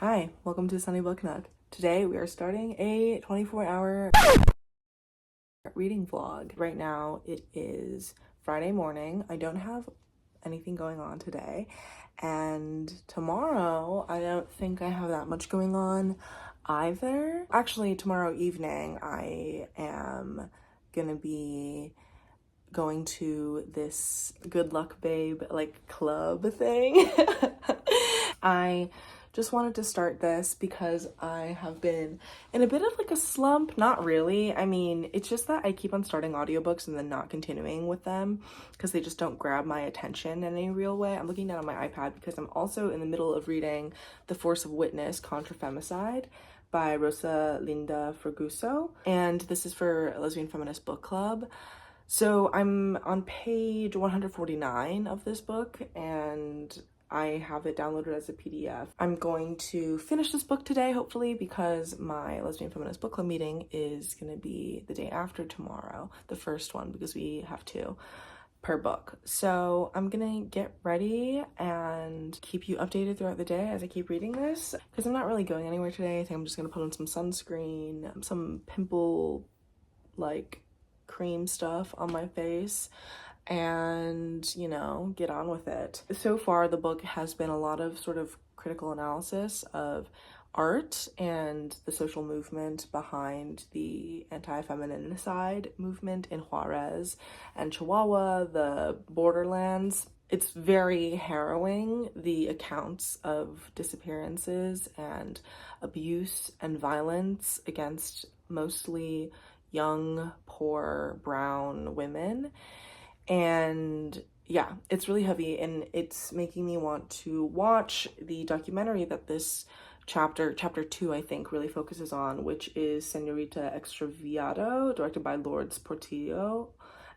Hi, welcome to asunnybooknook. Today we are starting a 24-hour reading vlog. Right now it is Friday morning. I don't have anything going on today, and tomorrow I don't think I have that much going on either. Actually, tomorrow evening I am gonna be going to this Good Luck Babe like club thing. I just wanted to start this because I have been in a bit of like a slump. Not really. I mean, it's just that I keep on starting audiobooks and then not continuing with them because they just don't grab my attention in any real way. I'm looking down on my iPad because I'm also in the middle of reading The Force of Witness Contra Femicide by Rosalinda Fraguso, and this is for Lesbian Feminist Book Club. So I'm on page 149 of this book, and I have it downloaded as a PDF. I'm going to finish this book today, hopefully, because my Lesbian Feminist Book Club meeting is going to be the day after tomorrow, the first one, because we have two per book. So I'm gonna get ready and keep you updated throughout the day as I keep reading this, because I'm not really going anywhere today. I think I'm just gonna put on some sunscreen, some pimple like cream stuff on my face, and get on with it. So far the book has been a lot of sort of critical analysis of art and the social movement behind the anti-feminicide movement in Juarez and Chihuahua, the borderlands. It's very harrowing, the accounts of disappearances and abuse and violence against mostly young, poor, brown women. And yeah, it's really heavy, and it's making me want to watch the documentary that this chapter 2, I think, really focuses on, which is Señorita Extraviado, directed by Lourdes Portillo.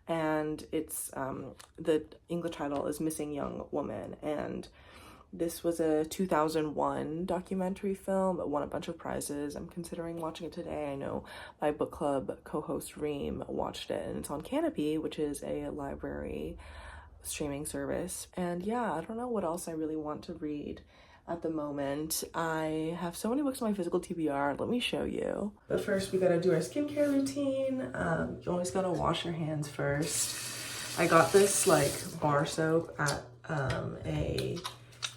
And it's the English title is Missing Young Woman, and this was a 2001 documentary film. It won a bunch of prizes. I'm considering watching it today. I know my book club co-host Reem watched it, and it's on Canopy, which is a library streaming service. And yeah, I don't know what else I really want to read at the moment. I have so many books on my physical TBR. Let me show you. But first we gotta do our skincare routine. You always gotta wash your hands first. I got this like bar soap at a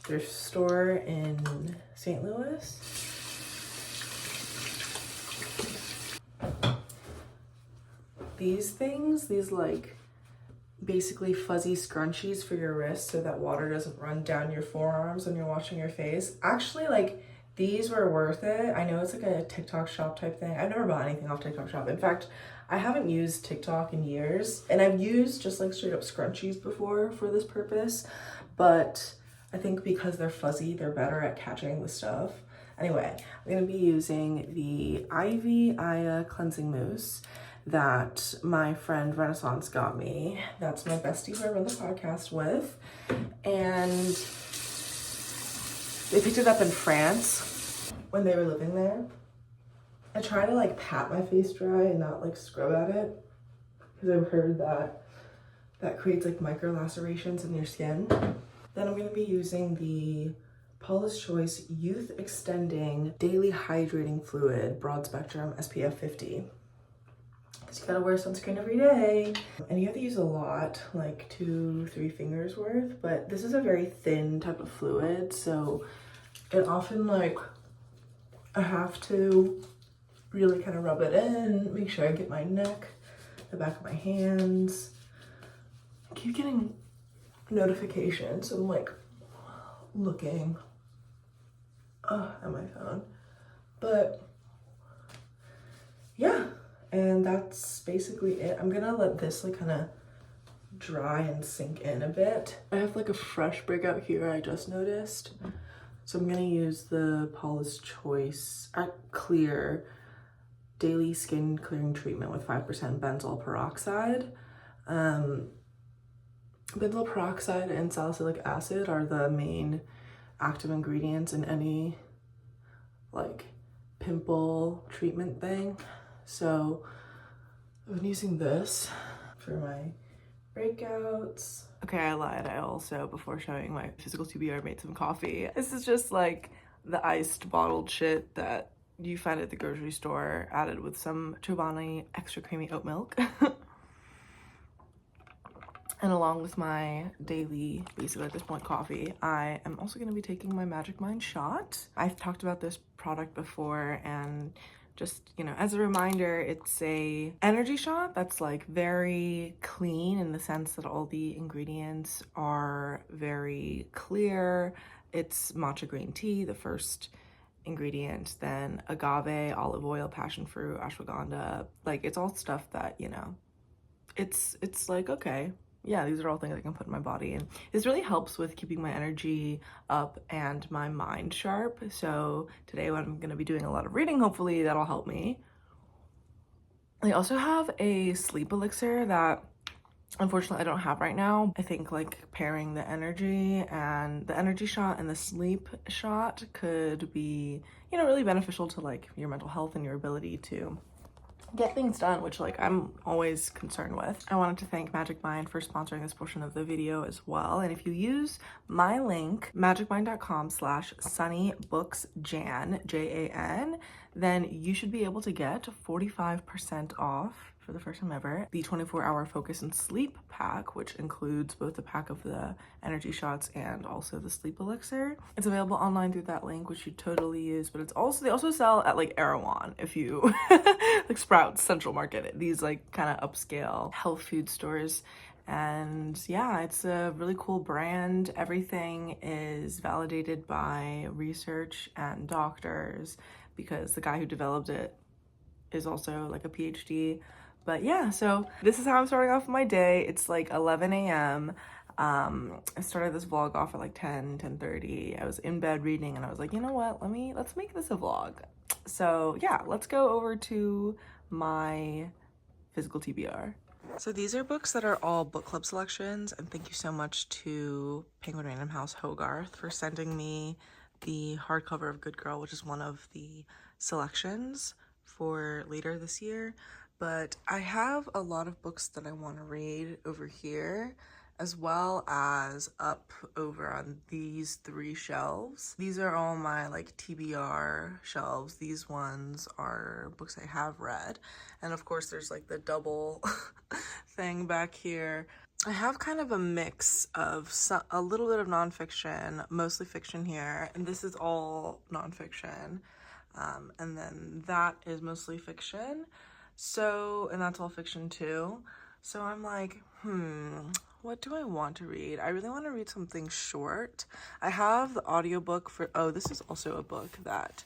thrift store in St. Louis. These things, these like basically fuzzy scrunchies for your wrists so that water doesn't run down your forearms when you're washing your face. Actually, like, these were worth it. I know it's like a TikTok shop type thing. I've never bought anything off TikTok shop. In fact, I haven't used TikTok in years, and I've used just like straight up scrunchies before for this purpose, but I think because they're fuzzy, they're better at catching the stuff. Anyway, I'm gonna be using the Ivy Aya Cleansing Mousse that my friend Renaissance got me. That's my bestie who I run the podcast with. And they picked it up in France when they were living there. I try to like pat my face dry and not like scrub at it, because I've heard that that creates like micro lacerations in your skin. Then I'm going to be using the Paula's Choice Youth Extending Daily Hydrating Fluid Broad Spectrum SPF 50. Because you gotta wear sunscreen every day. And you have to use a lot, like 2-3 fingers worth. But this is a very thin type of fluid, so it often like I have to really kind of rub it in, make sure I get my neck, the back of my hands. I keep getting notifications, so I'm like looking at my phone. But yeah, and that's basically it. I'm gonna let this like kind of dry and sink in a bit. I have like a fresh breakout here I just noticed, so I'm gonna use the Paula's Choice Clear Daily Skin Clearing Treatment with 5% benzoyl peroxide. Benzoyl peroxide and salicylic acid are the main active ingredients in any like pimple treatment thing. So I've been using this for my breakouts. Okay, I lied. I also, before showing my physical TBR, made some coffee. This is just like the iced bottled shit that you find at the grocery store, added with some Chobani extra creamy oat milk. And along with my daily, basically at this point, coffee, I am also going to be taking my Magic Mind shot. I've talked about this product before, and just, you know, as a reminder, it's a energy shot that's like very clean in the sense that all the ingredients are very clear. It's matcha green tea, the first ingredient, then agave, olive oil, passion fruit, ashwagandha. Like, it's all stuff that, you know, it's like, okay, yeah, these are all things I can put in my body, and this really helps with keeping my energy up and my mind sharp. So today, when I'm going to be doing a lot of reading, hopefully that'll help me. I also have a sleep elixir that unfortunately I don't have right now. I think like pairing the energy shot and the sleep shot could be, you know, really beneficial to like your mental health and your ability to get things done, which like I'm always concerned with. I wanted to thank Magic Mind for sponsoring this portion of the video as well. And if you use my link, magicmind.com/sunnybooksjan, Jan, then you should be able to get 45% off for the first time ever the 24-hour focus and sleep pack, which includes both the pack of the energy shots and also the sleep elixir. It's available online through that link, which you totally use, but it's also, they also sell at like Erewhon, if you like Sprouts, Central Market, these like kind of upscale health food stores. And yeah, it's a really cool brand. Everything is validated by research and doctors, because the guy who developed it is also like a PhD. But yeah, so this is how I'm starting off my day. It's like 11 a.m. I started this vlog off at like 10:30. I was in bed reading, and I was like, you know what, let's make this a vlog. So yeah, let's go over to my physical TBR. So these are books that are all book club selections, and thank you so much to Penguin Random House Hogarth for sending me the hardcover of Good Girl, which is one of the selections for later this year. But I have a lot of books that I want to read over here, as well as up over on these 3 shelves. These are all my like TBR shelves. These ones are books I have read. And of course there's like the double thing back here. I have kind of a mix of a little bit of nonfiction, mostly fiction here, and this is all nonfiction. And then that is mostly fiction. So, and that's all fiction too. So I'm like, what do I want to read? I really want to read something short. I have the audiobook for, oh, this is also a book that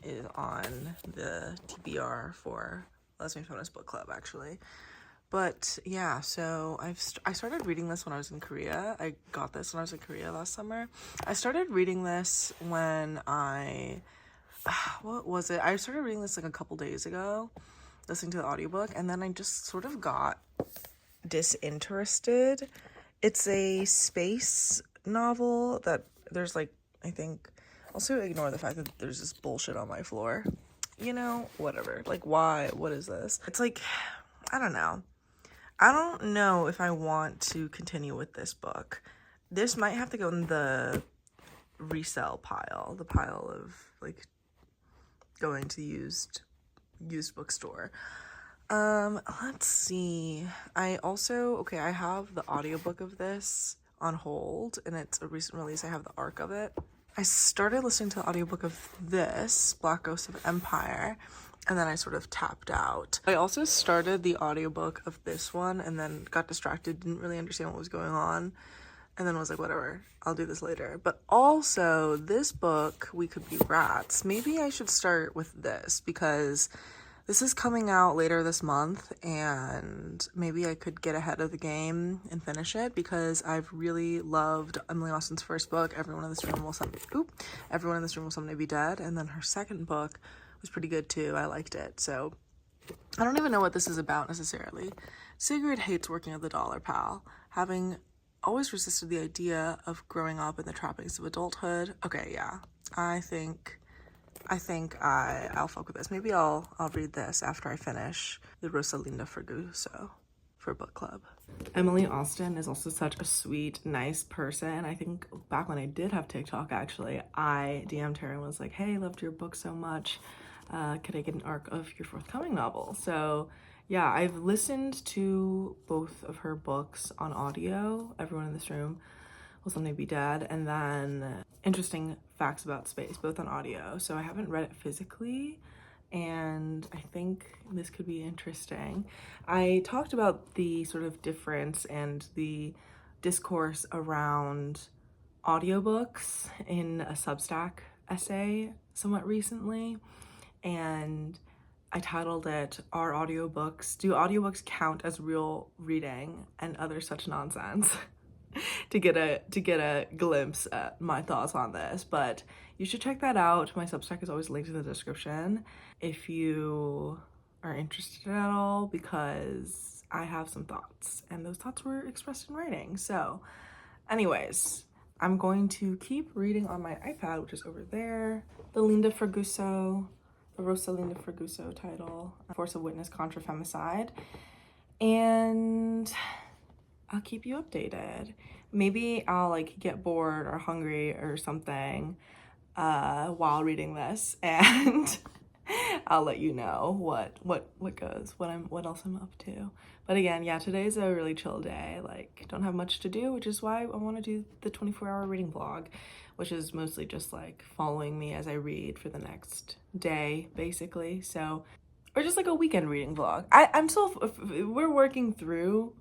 is on the TBR for Lesbian Feminist Book Club, actually. But yeah, so I started reading this when I was in Korea. I got this when I was in Korea last summer. I started reading this when what was it? I started reading this like a couple days ago, listening to the audiobook, and then I just sort of got disinterested. It's a space novel that there's like, I think, also ignore the fact that there's this bullshit on my floor. You know, whatever. Like, why? What is this? It's like, I don't know. I don't know if I want to continue with this book. This might have to go in the resell pile, the pile of like going to used bookstore. Let's see. I have the audiobook of this on hold, and it's a recent release. I have the arc of it. I started listening to the audiobook of this, Black Ghost of Empire, and then I sort of tapped out. I also started the audiobook of this one and then got distracted, didn't really understand what was going on, and then was like, whatever, I'll do this later. But also, this book, We Could Be Rats, maybe I should start with this, because this is coming out later this month, and maybe I could get ahead of the game and finish it, because I've really loved Emily Austen's first book, Everyone in this room will someday be dead, and then her second book was pretty good too. I liked it. So I don't even know what this is about necessarily. Sigrid hates working at the Dollar Pal, having always resisted the idea of growing up in the trappings of adulthood. Okay, yeah, I think I'll fuck with this. Maybe I'll read this after I finish the Rosalinda Ferguso for book club. Emily Austin is also such a sweet, nice person. I think back when I did have TikTok, actually, I DM'd her and was like, hey, loved your book so much. Could I get an arc of your forthcoming novel? So yeah, I've listened to both of her books on audio, Everyone in This Room Will Someday Be Dead, and then Interesting Facts About Space, both on audio. So I haven't read it physically, and I think this could be interesting. I talked about the sort of difference and the discourse around audiobooks in a Substack essay somewhat recently, and I titled it, do audiobooks count as real reading and other such nonsense? to get a glimpse at my thoughts on this. But you should check that out. My Substack is always linked in the description if you are interested at all, because I have some thoughts and those thoughts were expressed in writing. So anyways, I'm going to keep reading on my iPad, which is over there, the Rosalinda Fraguso title, Force of Witness Contra Femicide, and I'll keep you updated. Maybe I'll like get bored or hungry or something while reading this, and I'll let you know what goes, what else I'm up to. But again, yeah, today's a really chill day. Like, don't have much to do, which is why I want to do the 24-hour reading vlog, which is mostly just like following me as I read for the next day, basically. So, or just like a weekend reading vlog. We're working through.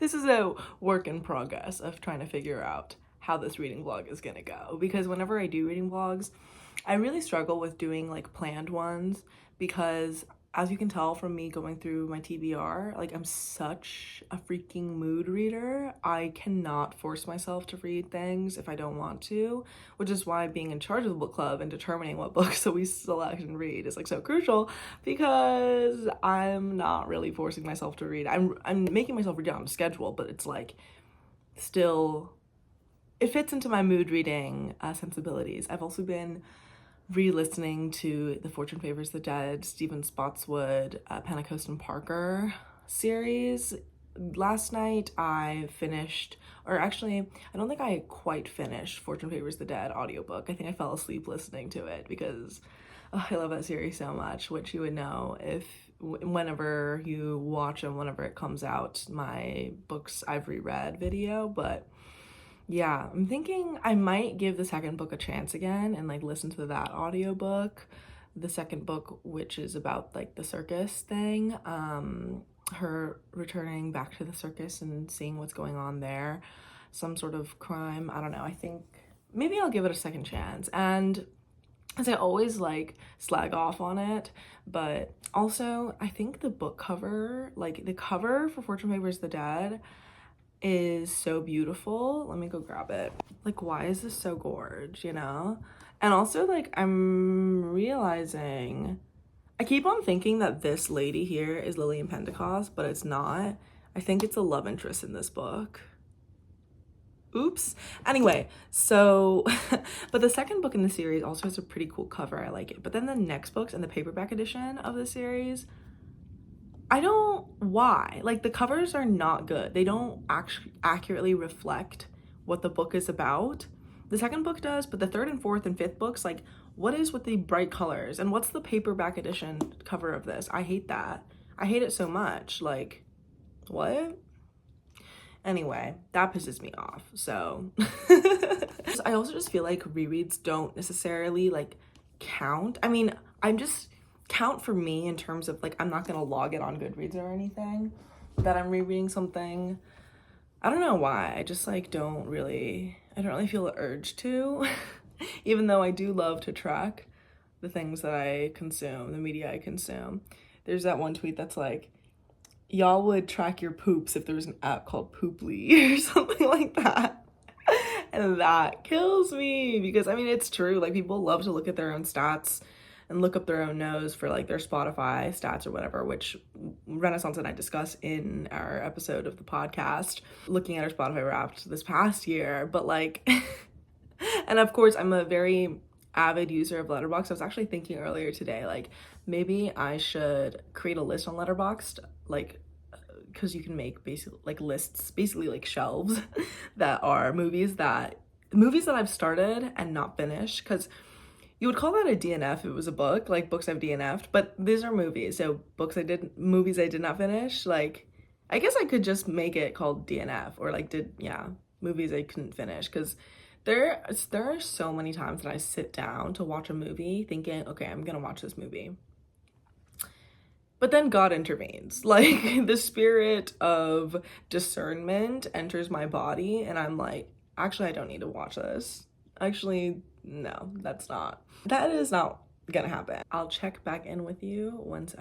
This is a work in progress of trying to figure out how this reading vlog is gonna go, because whenever I do reading vlogs, I really struggle with doing like planned ones, because as you can tell from me going through my TBR, like I'm such a freaking mood reader. I cannot force myself to read things if I don't want to, which is why being in charge of the book club and determining what books that we select and read is like so crucial, because I'm not really forcing myself to read. I'm making myself read on a schedule, but it's like still, it fits into my mood reading sensibilities. I've also been re-listening to the Fortune Favors the Dead, Stephen Spotswood, Pentecost and Parker series. Last night I finished, or actually, I don't think I quite finished Fortune Favors the Dead audiobook. I think I fell asleep listening to it because I love that series so much, which you would know if whenever you watch them, whenever it comes out, my books I've reread video. But yeah, I'm thinking I might give the second book a chance again and like listen to that audiobook. The second book, which is about like the circus thing, her returning back to the circus and seeing what's going on there, some sort of crime. I don't know. I think maybe I'll give it a second chance. And as I always like slag off on it, but also I think the book cover, like the cover for Fortune Favors the Dead, is so beautiful. Let me go grab it. Like, why is this so gorge, you know? And also, like, I'm realizing, I keep on thinking that this lady here is Lillian Pentecost, but it's not. I think it's a love interest in this book. Oops. Anyway, so, but the second book in the series also has a pretty cool cover. I like it. But then the next books in the paperback edition of the series, why? Like, the covers are not good. They don't actually accurately reflect what the book is about. The second book does, but the third and fourth and fifth books, like, what is with the bright colors? And what's the paperback edition cover of this? I hate that. I hate it so much. Like, what? Anyway, that pisses me off. So I also just feel like rereads don't necessarily like count. I mean, I'm just count for me in terms of like, I'm not gonna log it on Goodreads or anything that I'm rereading something. I don't know why. I just like I don't really feel the urge to, even though I do love to track the things that I consume, the media I consume. There's that one tweet that's like, y'all would track your poops if there was an app called Pooply or something like that. And that kills me, because I mean, it's true. Like, people love to look at their own stats and look up their own nose for like their Spotify stats or whatever, which Renaissance and I discuss in our episode of the podcast, looking at our Spotify Wrapped this past year. But like, and of course, I'm a very avid user of Letterboxd. I was actually thinking earlier today, like, maybe I should create a list on Letterboxd, like because you can make basically like lists, basically like shelves that are movies that I've started and not finished, because you would call that a DNF if it was a book, like books I've DNF'd, but these are movies. So movies I did not finish. Like, I guess I could just make it called DNF, or like movies I couldn't finish, because there are so many times that I sit down to watch a movie thinking, okay, I'm gonna watch this movie. But then God intervenes. Like, the spirit of discernment enters my body, and I'm like, actually, I don't need to watch this. Actually, no, that is not gonna happen. I'll check back in with you once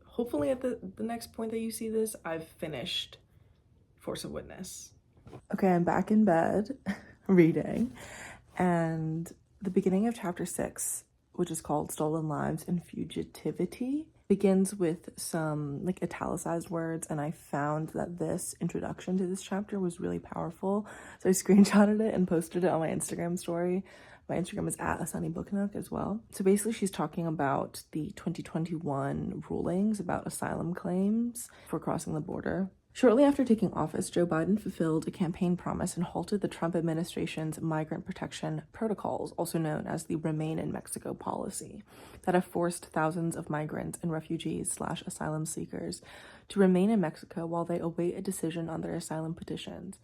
hopefully at the next point that you see this, I've finished Force of Witness. Okay, I'm back in bed reading, and the beginning of chapter 6, which is called Stolen Lives and Fugitivity, begins with some like italicized words, and I found that this introduction to this chapter was really powerful, so I screenshotted it and posted it on my Instagram story. My Instagram is at asunnybooknook as well. So basically she's talking about the 2021 rulings about asylum claims for crossing the border. Shortly after taking office, Joe Biden fulfilled a campaign promise and halted the Trump administration's migrant protection protocols, also known as the Remain in Mexico policy, that have forced thousands of migrants and refugees/asylum seekers to remain in Mexico while they await a decision on their asylum petitions.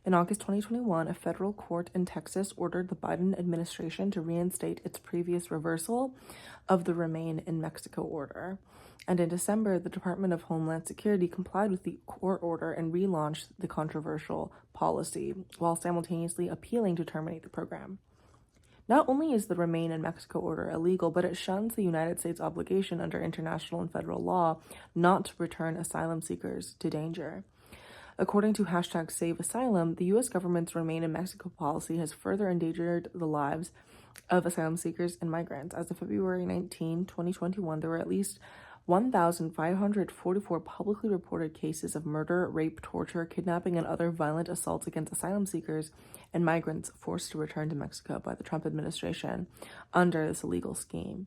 In August 2021, a federal court in Texas ordered the Biden administration to reinstate its previous reversal of the Remain in Mexico order. And in December, the Department of Homeland Security complied with the court order and relaunched the controversial policy, while simultaneously appealing to terminate the program. Not only is the Remain in Mexico order illegal, but it shuns the United States' obligation under international and federal law not to return asylum seekers to danger. According to #SaveAsylum, the U.S. government's Remain in Mexico policy has further endangered the lives of asylum seekers and migrants. As of February 19, 2021, there were at least 1,544 publicly reported cases of murder, rape, torture, kidnapping, and other violent assaults against asylum seekers and migrants forced to return to Mexico by the Trump administration under this illegal scheme.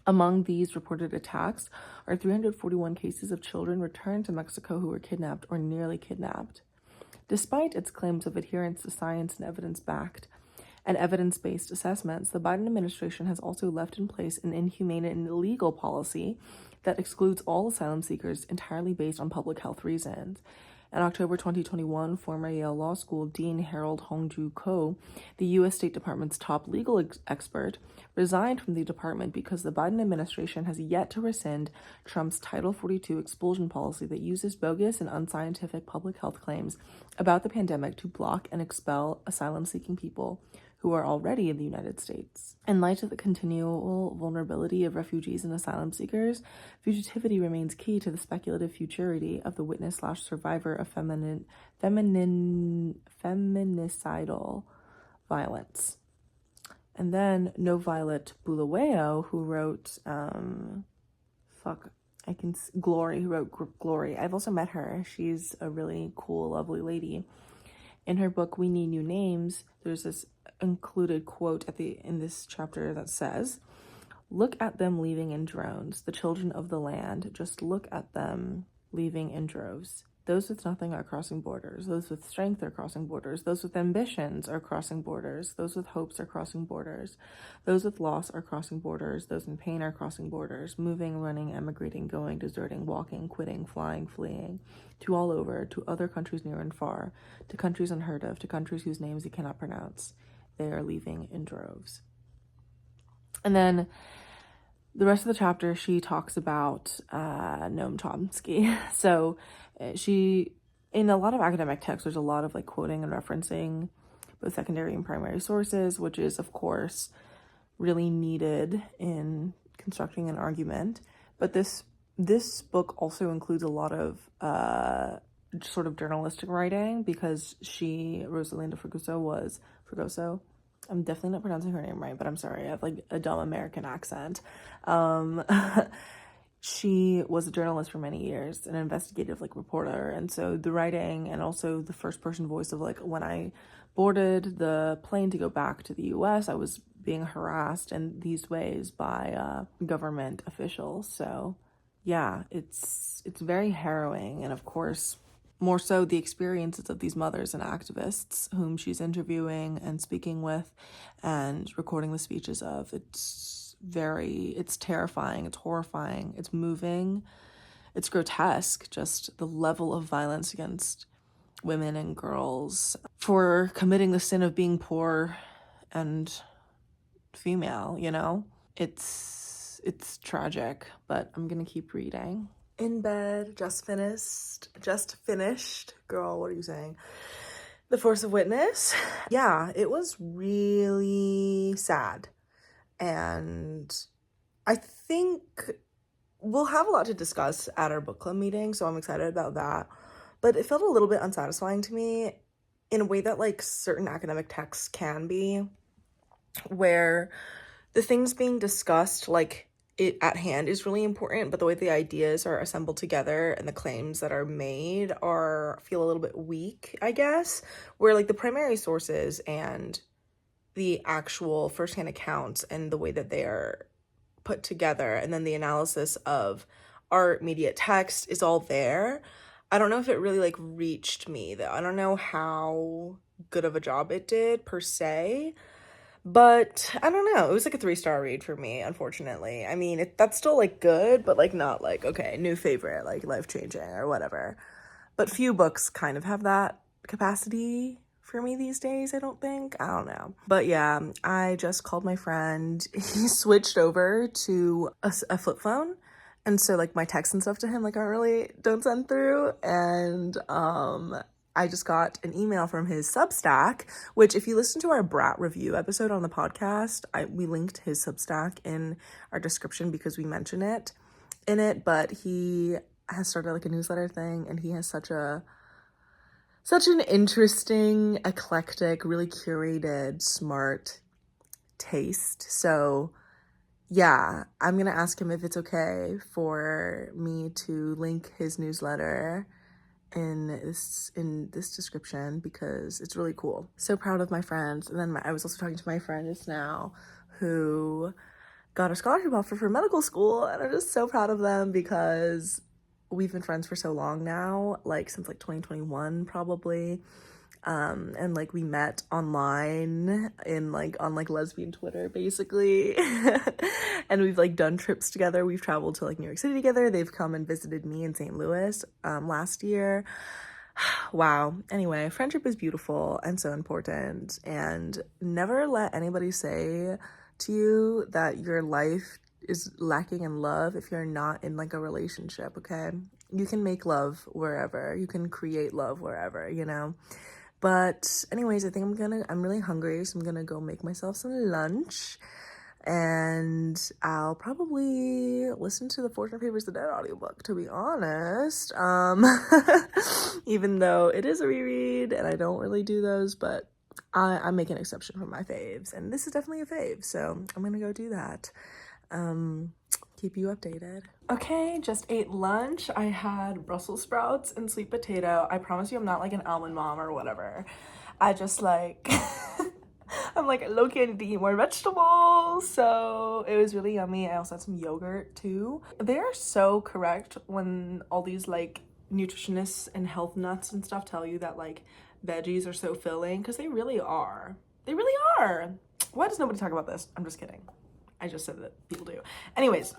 Among these reported attacks are 341 cases of children returned to Mexico who were kidnapped or nearly kidnapped. Despite its claims of adherence to science and evidence-based assessments, the Biden administration has also left in place an inhumane and illegal policy that excludes all asylum seekers entirely based on public health reasons. In October 2021, former Yale Law School Dean Harold Hongju Ko, the U.S. State Department's top legal expert, resigned from the department because the Biden administration has yet to rescind Trump's Title 42 expulsion policy that uses bogus and unscientific public health claims about the pandemic to block and expel asylum-seeking people who are already in the United States. In light of the continual vulnerability of refugees and asylum seekers, fugitivity remains key to the speculative futurity of the witness/survivor of feminicidal violence. And then No Violet Bulawayo, who wrote, Glory, who wrote Glory. I've also met her. She's a really cool, lovely lady. In her book, We Need New Names, there's this included quote in this chapter that says, "Look at them leaving in drones, the children of the land. Just look at them leaving in droves. Those with nothing are crossing borders. Those with strength are crossing borders. Those with ambitions are crossing borders. Those with hopes are crossing borders. Those with loss are crossing borders. Those in pain are crossing borders. Moving, running, emigrating, going, deserting, walking, quitting, flying, fleeing. To all over, to other countries near and far, to countries unheard of, to countries whose names you cannot pronounce. They are leaving in droves." And then the rest of the chapter, she talks about Noam Chomsky. So in a lot of academic texts, there's a lot of like quoting and referencing both secondary and primary sources, which is of course really needed in constructing an argument. But this book also includes a lot of sort of journalistic writing, because Rosalinda Fragoso, I'm definitely not pronouncing her name right, but I'm sorry, I have like a dumb American accent. She was a journalist for many years, an investigative like reporter, and so the writing and also the first person voice of like, when I boarded the plane to go back to the US, I was being harassed in these ways by government officials. So yeah, it's very harrowing. And of course, more so the experiences of these mothers and activists whom she's interviewing and speaking with and recording the speeches of. It's terrifying, it's horrifying, it's moving, it's grotesque, just the level of violence against women and girls for committing the sin of being poor and female, you know? It's tragic, but I'm gonna keep reading. In bed, just finished. Girl, what are you saying? The Force of Witness. Yeah, it was really sad. And I think we'll have a lot to discuss at our book club meeting, so I'm excited about that. But it felt a little bit unsatisfying to me in a way that like certain academic texts can be, where the things being discussed, like it at hand is really important, but the way the ideas are assembled together and the claims that are made feel a little bit weak, I guess, where like the primary sources and the actual firsthand accounts and the way that they are put together, and then the analysis of art, media, text is all there. I don't know if it really like reached me though. I don't know how good of a job it did per se, but I don't know. It was like a 3-star read for me, unfortunately. I mean, that's still like good, but like not like, okay, new favorite, like life-changing or whatever. But few books kind of have that capacity for me these days, I don't think. I don't know. But yeah, I just called my friend. He switched over to a flip phone. And so like my texts and stuff to him like don't send through. And I just got an email from his Substack, which if you listen to our Brat review episode on the podcast, we linked his Substack in our description because we mention it in it. But he has started like a newsletter thing, and he has such an interesting, eclectic, really curated, smart taste. So yeah, I'm gonna ask him if it's okay for me to link his newsletter in this description, because it's really cool. So proud of my friends. And then I was also talking to my friend just now who got a scholarship offer for medical school, and I'm just so proud of them because we've been friends for so long now, like since like 2021 probably. And like we met online on lesbian Twitter basically. And we've like done trips together. We've traveled to like New York City together. They've come and visited me in St. Louis last year. Wow. Anyway, friendship is beautiful and so important, and never let anybody say to you that your life is lacking in love if you're not in like a relationship, okay? You can make love wherever. You can create love wherever, you know? But anyways, I think I'm really hungry, so I'm gonna go make myself some lunch, and I'll probably listen to the Fortune Favors the Dead audiobook, to be honest. Even though it is a reread and I don't really do those, but I make an exception for my faves, and this is definitely a fave, so I'm gonna go do that. Keep you updated. Okay, just ate lunch. I had Brussels sprouts and sweet potato. I promise you I'm not like an almond mom or whatever. I just like I'm like low-key I need to eat more vegetables, so it was really yummy. I also had some yogurt too. They're so correct when all these like nutritionists and health nuts and stuff tell you that like veggies are so filling, because they really are. They really are. Why does nobody talk about this? I'm just kidding. I just said that people do. Anyways,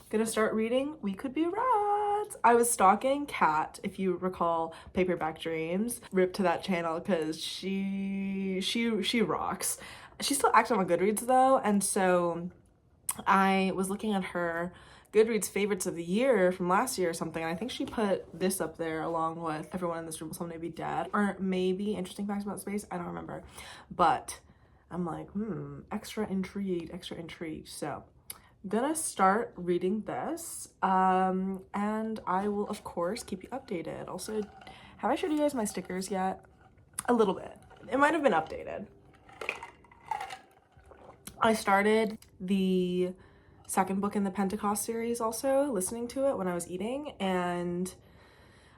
gonna start reading We Could Be Rats. I was stalking Kat, if you recall Paperback Dreams. Rip to that channel, because she rocks. She's still active on Goodreads though, and so I was looking at her Goodreads favorites of the year from last year or something, and I think she put this up there along with Everyone in This Room Will Someday Be Dead, or maybe Interesting Facts About Space, I don't remember. But I'm like, extra intrigued. So I'm gonna start reading this, and I will of course keep you updated. Also, have I showed you guys my stickers yet? A little bit. It might have been updated. I started the second book in the Pentecost series also, listening to it when I was eating, and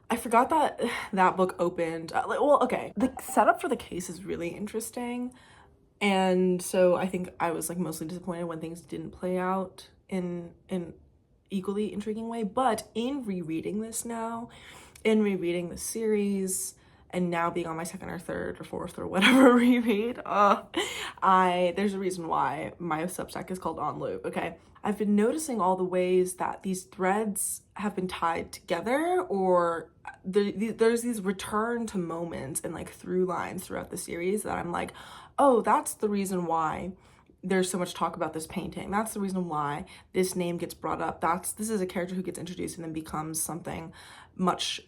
I forgot that that book opened. Well, okay, the setup for the case is really interesting. And so I think I was like mostly disappointed when things didn't play out in equally intriguing way. But in rereading this now, in rereading the series, and now being on my second or third or fourth or whatever reread, there's a reason why my Substack is called On Loop, okay? I've been noticing all the ways that these threads have been tied together, or there's these return to moments and like through lines throughout the series that I'm like, oh, that's the reason why there's so much talk about this painting. That's the reason why this name gets brought up. This is a character who gets introduced and then becomes something much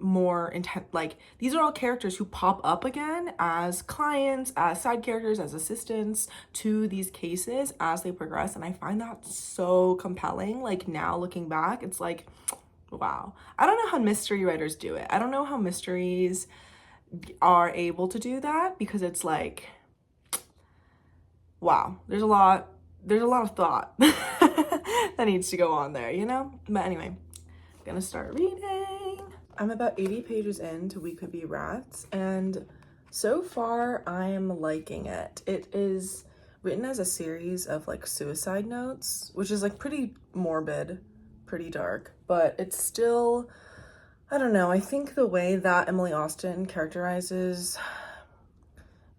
more intense. Like, these are all characters who pop up again as clients, as side characters, as assistants to these cases as they progress, and I find that so compelling. Like, now looking back, it's like, wow. I don't know how mystery writers do it. I don't know how mysteries are able to do that, because it's like, wow, there's a lot of thought that needs to go on there, you know? But anyway, I'm gonna start reading. I'm about 80 pages into We Could Be Rats, and so far I am liking it. It is written as a series of like suicide notes, which is like pretty morbid, pretty dark, but it's still, I don't know, I think the way that Emily Austen characterizes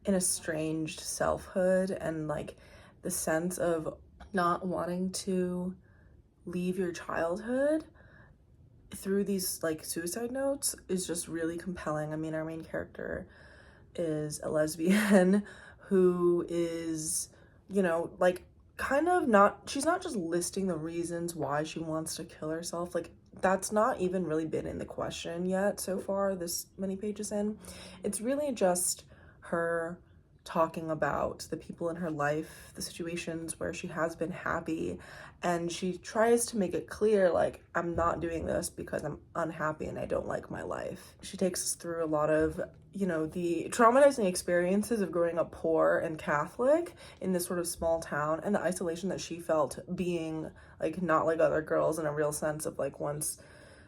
an estranged selfhood and like the sense of not wanting to leave your childhood through these like suicide notes is just really compelling. I mean, our main character is a lesbian who is, you know, like kind of not, she's not just listing the reasons why she wants to kill herself. Like, that's not even really been in the question yet so far, this many pages in. It's really just her talking about the people in her life, the situations where she has been happy, and she tries to make it clear, like, I'm not doing this because I'm unhappy and I don't like my life. She takes us through a lot of, you know, the traumatizing experiences of growing up poor and Catholic in this sort of small town, and the isolation that she felt being like not like other girls, in a real sense of like, once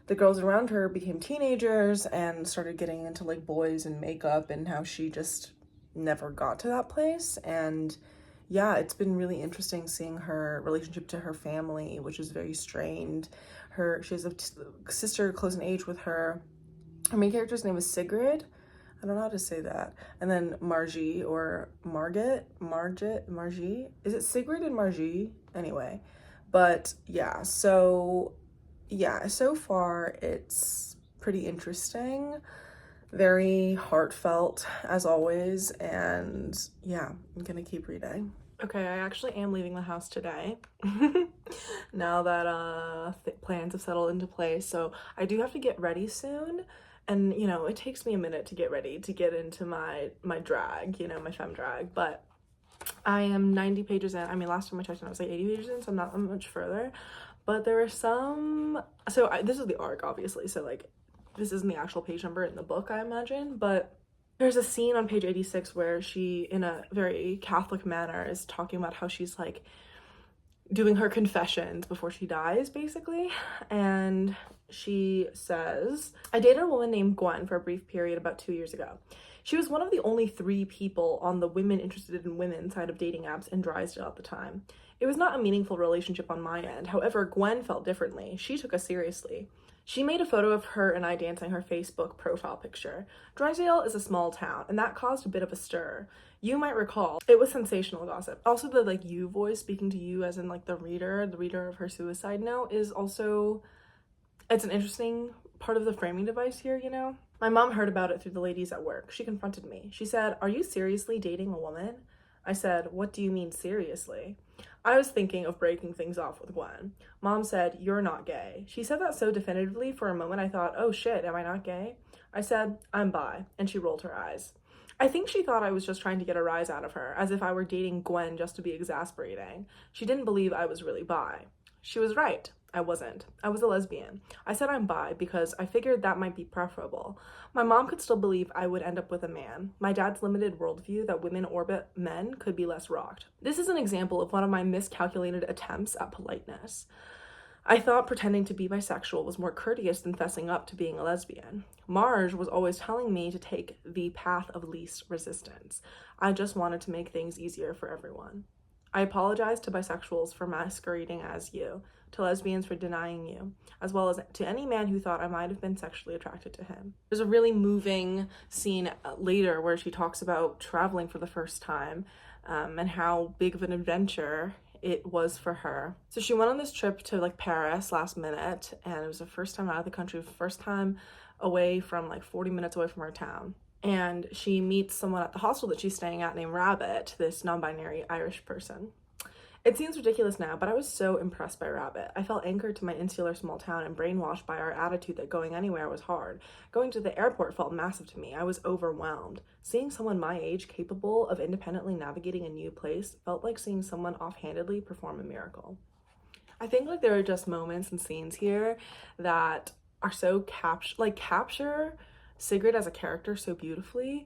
the girls around her became teenagers and started getting into like boys and makeup, and how she just never got to that place. And yeah, it's been really interesting seeing her relationship to her family, which is very strained. She has a sister close in age with her. Her main character's name is Sigrid. I don't know how to say that. And then Margie, or Margit. Is it Sigrid and Margie? Anyway, but yeah, so far it's pretty interesting, very heartfelt as always, and yeah, I'm gonna keep reading. Okay, I actually am leaving the house today now that plans have settled into place, so I do have to get ready soon. And, you know, it takes me a minute to get ready, to get into my drag, you know, my femme drag, but I am 90 pages in. I mean, last time I checked in, I was like 80 pages in, so I'm not much further, but there are some, this is the arc, obviously, so like, this isn't the actual page number in the book, I imagine, but there's a scene on page 86 where she, in a very Catholic manner, is talking about how she's like doing her confessions before she dies, basically. And she says, I dated a woman named Gwen for a brief period about 2 years ago. She was one of the only 3 people on the women interested in women side of dating apps in Drysdale at the time. It was not a meaningful relationship on my end. However, Gwen felt differently. She took us seriously. She made a photo of her and I dancing her Facebook profile picture. Drysdale is a small town, and that caused a bit of a stir. You might recall, it was sensational gossip. Also, the like you voice speaking to you as in like the reader of her suicide note is also, it's an interesting part of the framing device here, you know? My mom heard about it through the ladies at work. She confronted me. She said, "Are you seriously dating a woman?" I said, "What do you mean seriously?" I was thinking of breaking things off with Gwen. Mom said, "You're not gay." She said that so definitively, for a moment I thought, oh shit, am I not gay? I said, "I'm bi," and she rolled her eyes. I think she thought I was just trying to get a rise out of her, as if I were dating Gwen just to be exasperating. She didn't believe I was really bi. She was right. I wasn't. I was a lesbian. I said I'm bi because I figured that might be preferable. My mom could still believe I would end up with a man. My dad's limited worldview that women orbit men could be less rocked. This is an example of one of my miscalculated attempts at politeness. I thought pretending to be bisexual was more courteous than fessing up to being a lesbian. Marge was always telling me to take the path of least resistance. I just wanted to make things easier for everyone. I apologize to bisexuals for masquerading as you, to lesbians for denying you, as well as to any man who thought I might have been sexually attracted to him. There's a really moving scene later where she talks about traveling for the first time, and how big of an adventure it was for her. So she went on this trip to like Paris last minute, and it was the first time out of the country, first time away from like 40 minutes away from her town. And she meets someone at the hostel that she's staying at named Rabbit, this non-binary Irish person. It seems ridiculous now, but I was so impressed by Rabbit. I felt anchored to my insular small town and brainwashed by our attitude that going anywhere was hard. Going to the airport felt massive to me. I was overwhelmed. Seeing someone my age capable of independently navigating a new place felt like seeing someone offhandedly perform a miracle. I think like there are just moments and scenes here that are so capture Sigrid as a character so beautifully,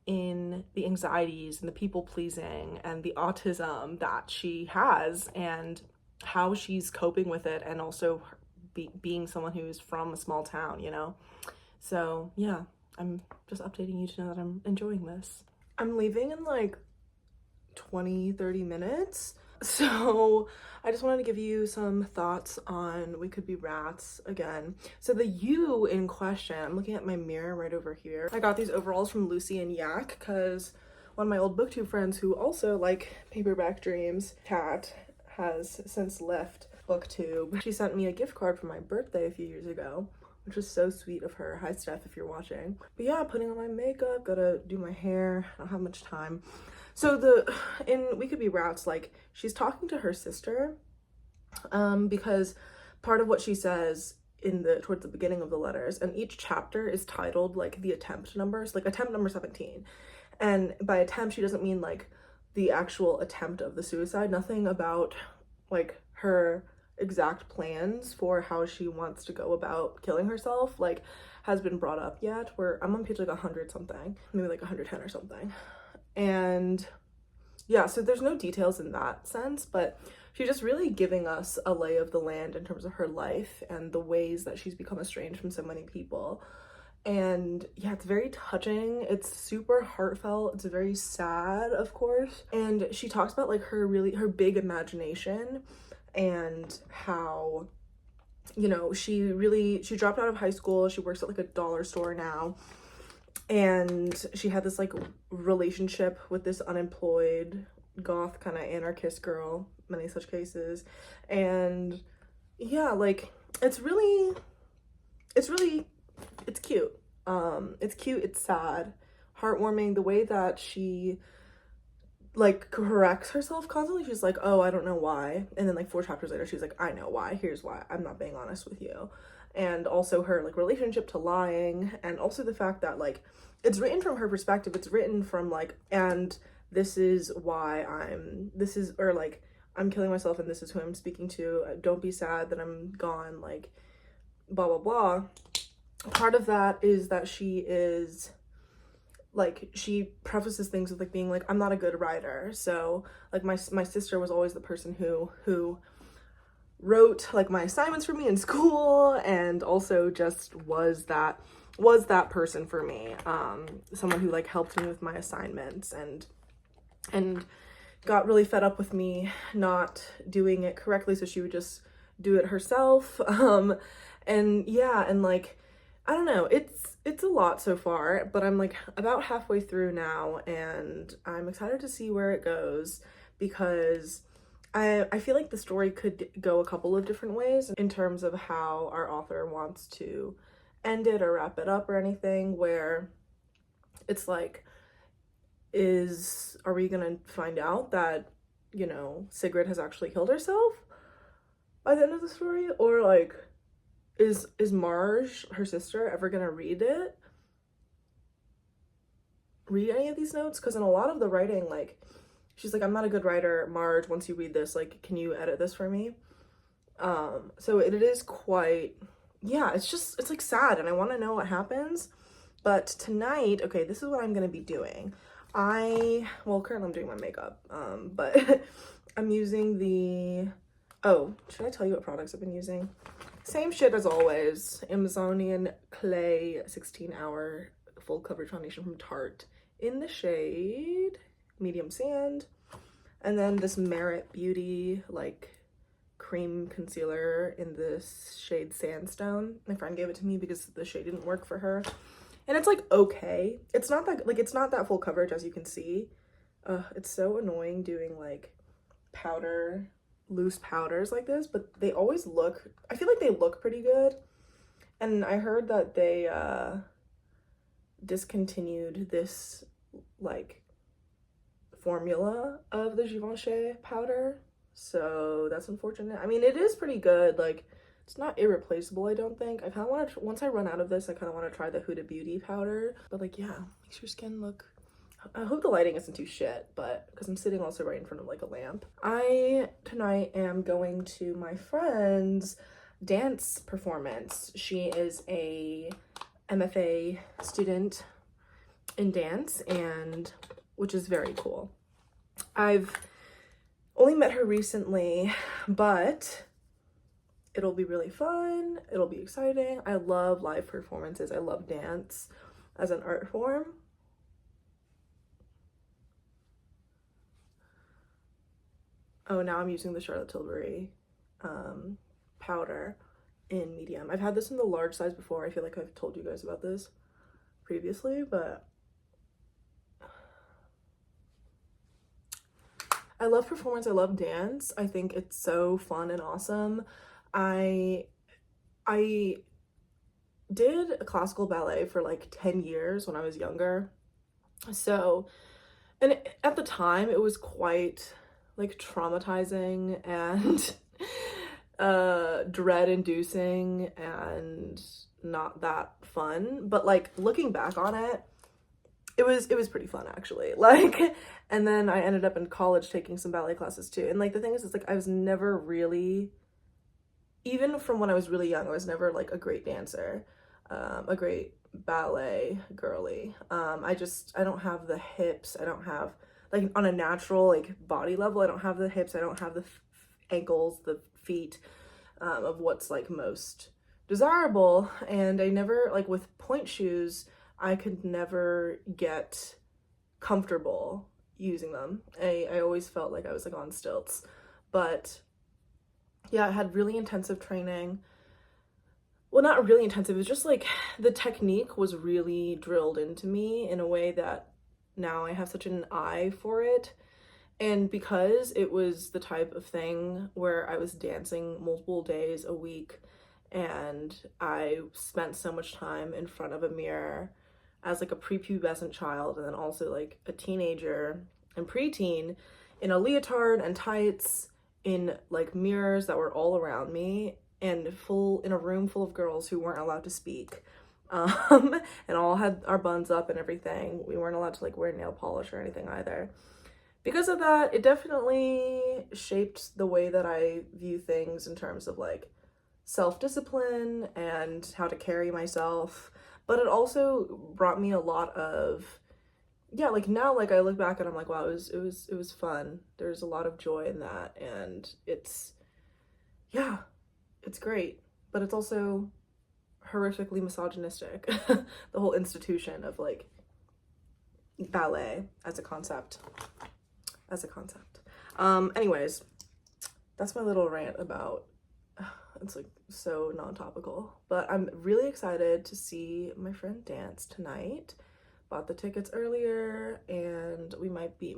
in the anxieties and the people pleasing and the autism that she has and how she's coping with it, and also being someone who's from a small town, you know? So yeah, I'm just updating you to know that I'm enjoying this. I'm leaving in like 20-30 minutes, so I just wanted to give you some thoughts on We Could Be Rats again. So the you in question, I'm looking at my mirror right over here. I got these overalls from Lucy and Yak because one of my old booktube friends who also like paperback dreams, Kat, has since left booktube. She sent me a gift card for my birthday a few years ago, which was so sweet of her. Hi Steph, if you're watching. But yeah, putting on my makeup, gotta do my hair, I don't have much time. So in We Could Be Rats, like, she's talking to her sister, because part of what she says towards the beginning of the letters, and each chapter is titled like the attempt numbers, like attempt number 17. And by attempt, she doesn't mean like the actual attempt of the suicide. Nothing about like her exact plans for how she wants to go about killing herself like has been brought up yet. Where I'm on page like 100 something, maybe like 110 or something. And yeah, so there's no details in that sense, but she's just really giving us a lay of the land in terms of her life and the ways that she's become estranged from so many people. And yeah, it's very touching. It's super heartfelt. It's very sad, of course. And she talks about like her big imagination and how, you know, she dropped out of high school. She works at like a dollar store now. And she had this like relationship with this unemployed goth kind of anarchist girl, many such cases. And yeah, like it's cute. It's cute, it's sad, heartwarming. The way that she like corrects herself constantly. She's like, oh, I don't know why. And then like 4 chapters later, she's like, I know why. Here's why. I'm not being honest with you. And also her like relationship to lying, and also the fact that like it's written from her perspective. It's written from like, and this is why I'm killing myself and this is who I'm speaking to. Don't be sad that I'm gone, like blah blah blah. Part of that is that she is like, she prefaces things with like being like, I'm not a good writer. So like my sister was always the person who wrote like my assignments for me in school, and also just was that person for me, someone who like helped me with my assignments and got really fed up with me not doing it correctly, so she would just do it herself. And yeah, and like I don't know, it's a lot so far, but I'm like about halfway through now, and I'm excited to see where it goes, because I feel like the story could go a couple of different ways in terms of how our author wants to end it or wrap it up or anything, where it's like, are we gonna find out that, you know, Sigrid has actually killed herself by the end of the story? Or like, is Marge, her sister, ever gonna read any of these notes? Because in a lot of the writing, like, she's like, I'm not a good writer, Marge, once you read this, like, can you edit this for me? So it is quite, yeah, it's like sad, and I want to know what happens. But tonight, okay, this is what I'm gonna be doing. Currently I'm doing my makeup, but I'm using should I tell you what products I've been using? Same shit as always. Amazonian Clay 16-hour full coverage foundation from Tarte in the shade medium sand. And then this Merit Beauty, like, cream concealer in this shade Sandstone. My friend gave it to me because the shade didn't work for her. And it's, like, okay. It's not that, like, it's not that full coverage, as you can see. It's so annoying doing, like, loose powders like this, but they always look, I feel like they look pretty good. And I heard that they, discontinued this, like, formula of the Givenchy powder, so that's unfortunate. I mean, it is pretty good. Like, it's not irreplaceable, I don't think. I kind of want to, once I run out of this, I kind of want to try the Huda Beauty powder. But, like, yeah, makes your skin look, I hope the lighting isn't too shit, but because I'm sitting also right in front of, like, a lamp. I tonight am going to my friend's dance performance. She is a MFA student in dance, and which is very cool. I've only met her recently, but it'll be really fun. It'll be exciting. I love live performances. I love dance as an art form. Oh, now I'm using the Charlotte Tilbury powder in medium. I've had this in the large size before. I feel like I've told you guys about this previously, but I love performance. I love dance. I think it's so fun and awesome. I did a classical ballet for like 10 years when I was younger. So, and at the time it was quite like traumatizing and dread inducing and not that fun. But like looking back on it, it was pretty fun actually. Like, and then I ended up in college taking some ballet classes too. And like the thing is, it's like I was never really, even from when I was really young, I was never like a great dancer, a great ballet girly. I don't have the hips. I don't have, like, on a natural like body level, I don't have the hips. I don't have the ankles, the feet, of what's like most desirable. And I never, like with point shoes, I could never get comfortable using them. I always felt like I was like on stilts. But yeah, I had really intensive training. Well, not really intensive. It was just like the technique was really drilled into me in a way that now I have such an eye for it. And because it was the type of thing where I was dancing multiple days a week and I spent so much time in front of a mirror as like a prepubescent child and then also like a teenager and preteen in a leotard and tights in like mirrors that were all around me and in a room full of girls who weren't allowed to speak, and all had our buns up and everything. We weren't allowed to like wear nail polish or anything either. Because of that, it definitely shaped the way that I view things in terms of like self-discipline and how to carry myself. But it also brought me a lot of, yeah, like now, like I look back and I'm like, wow, it was fun. There's a lot of joy in that, and it's, yeah, it's great. But it's also horrifically misogynistic. The whole institution of like ballet as a concept. Anyways, that's my little rant about, it's like so non-topical, but I'm really excited to see my friend dance tonight. Bought the tickets earlier, and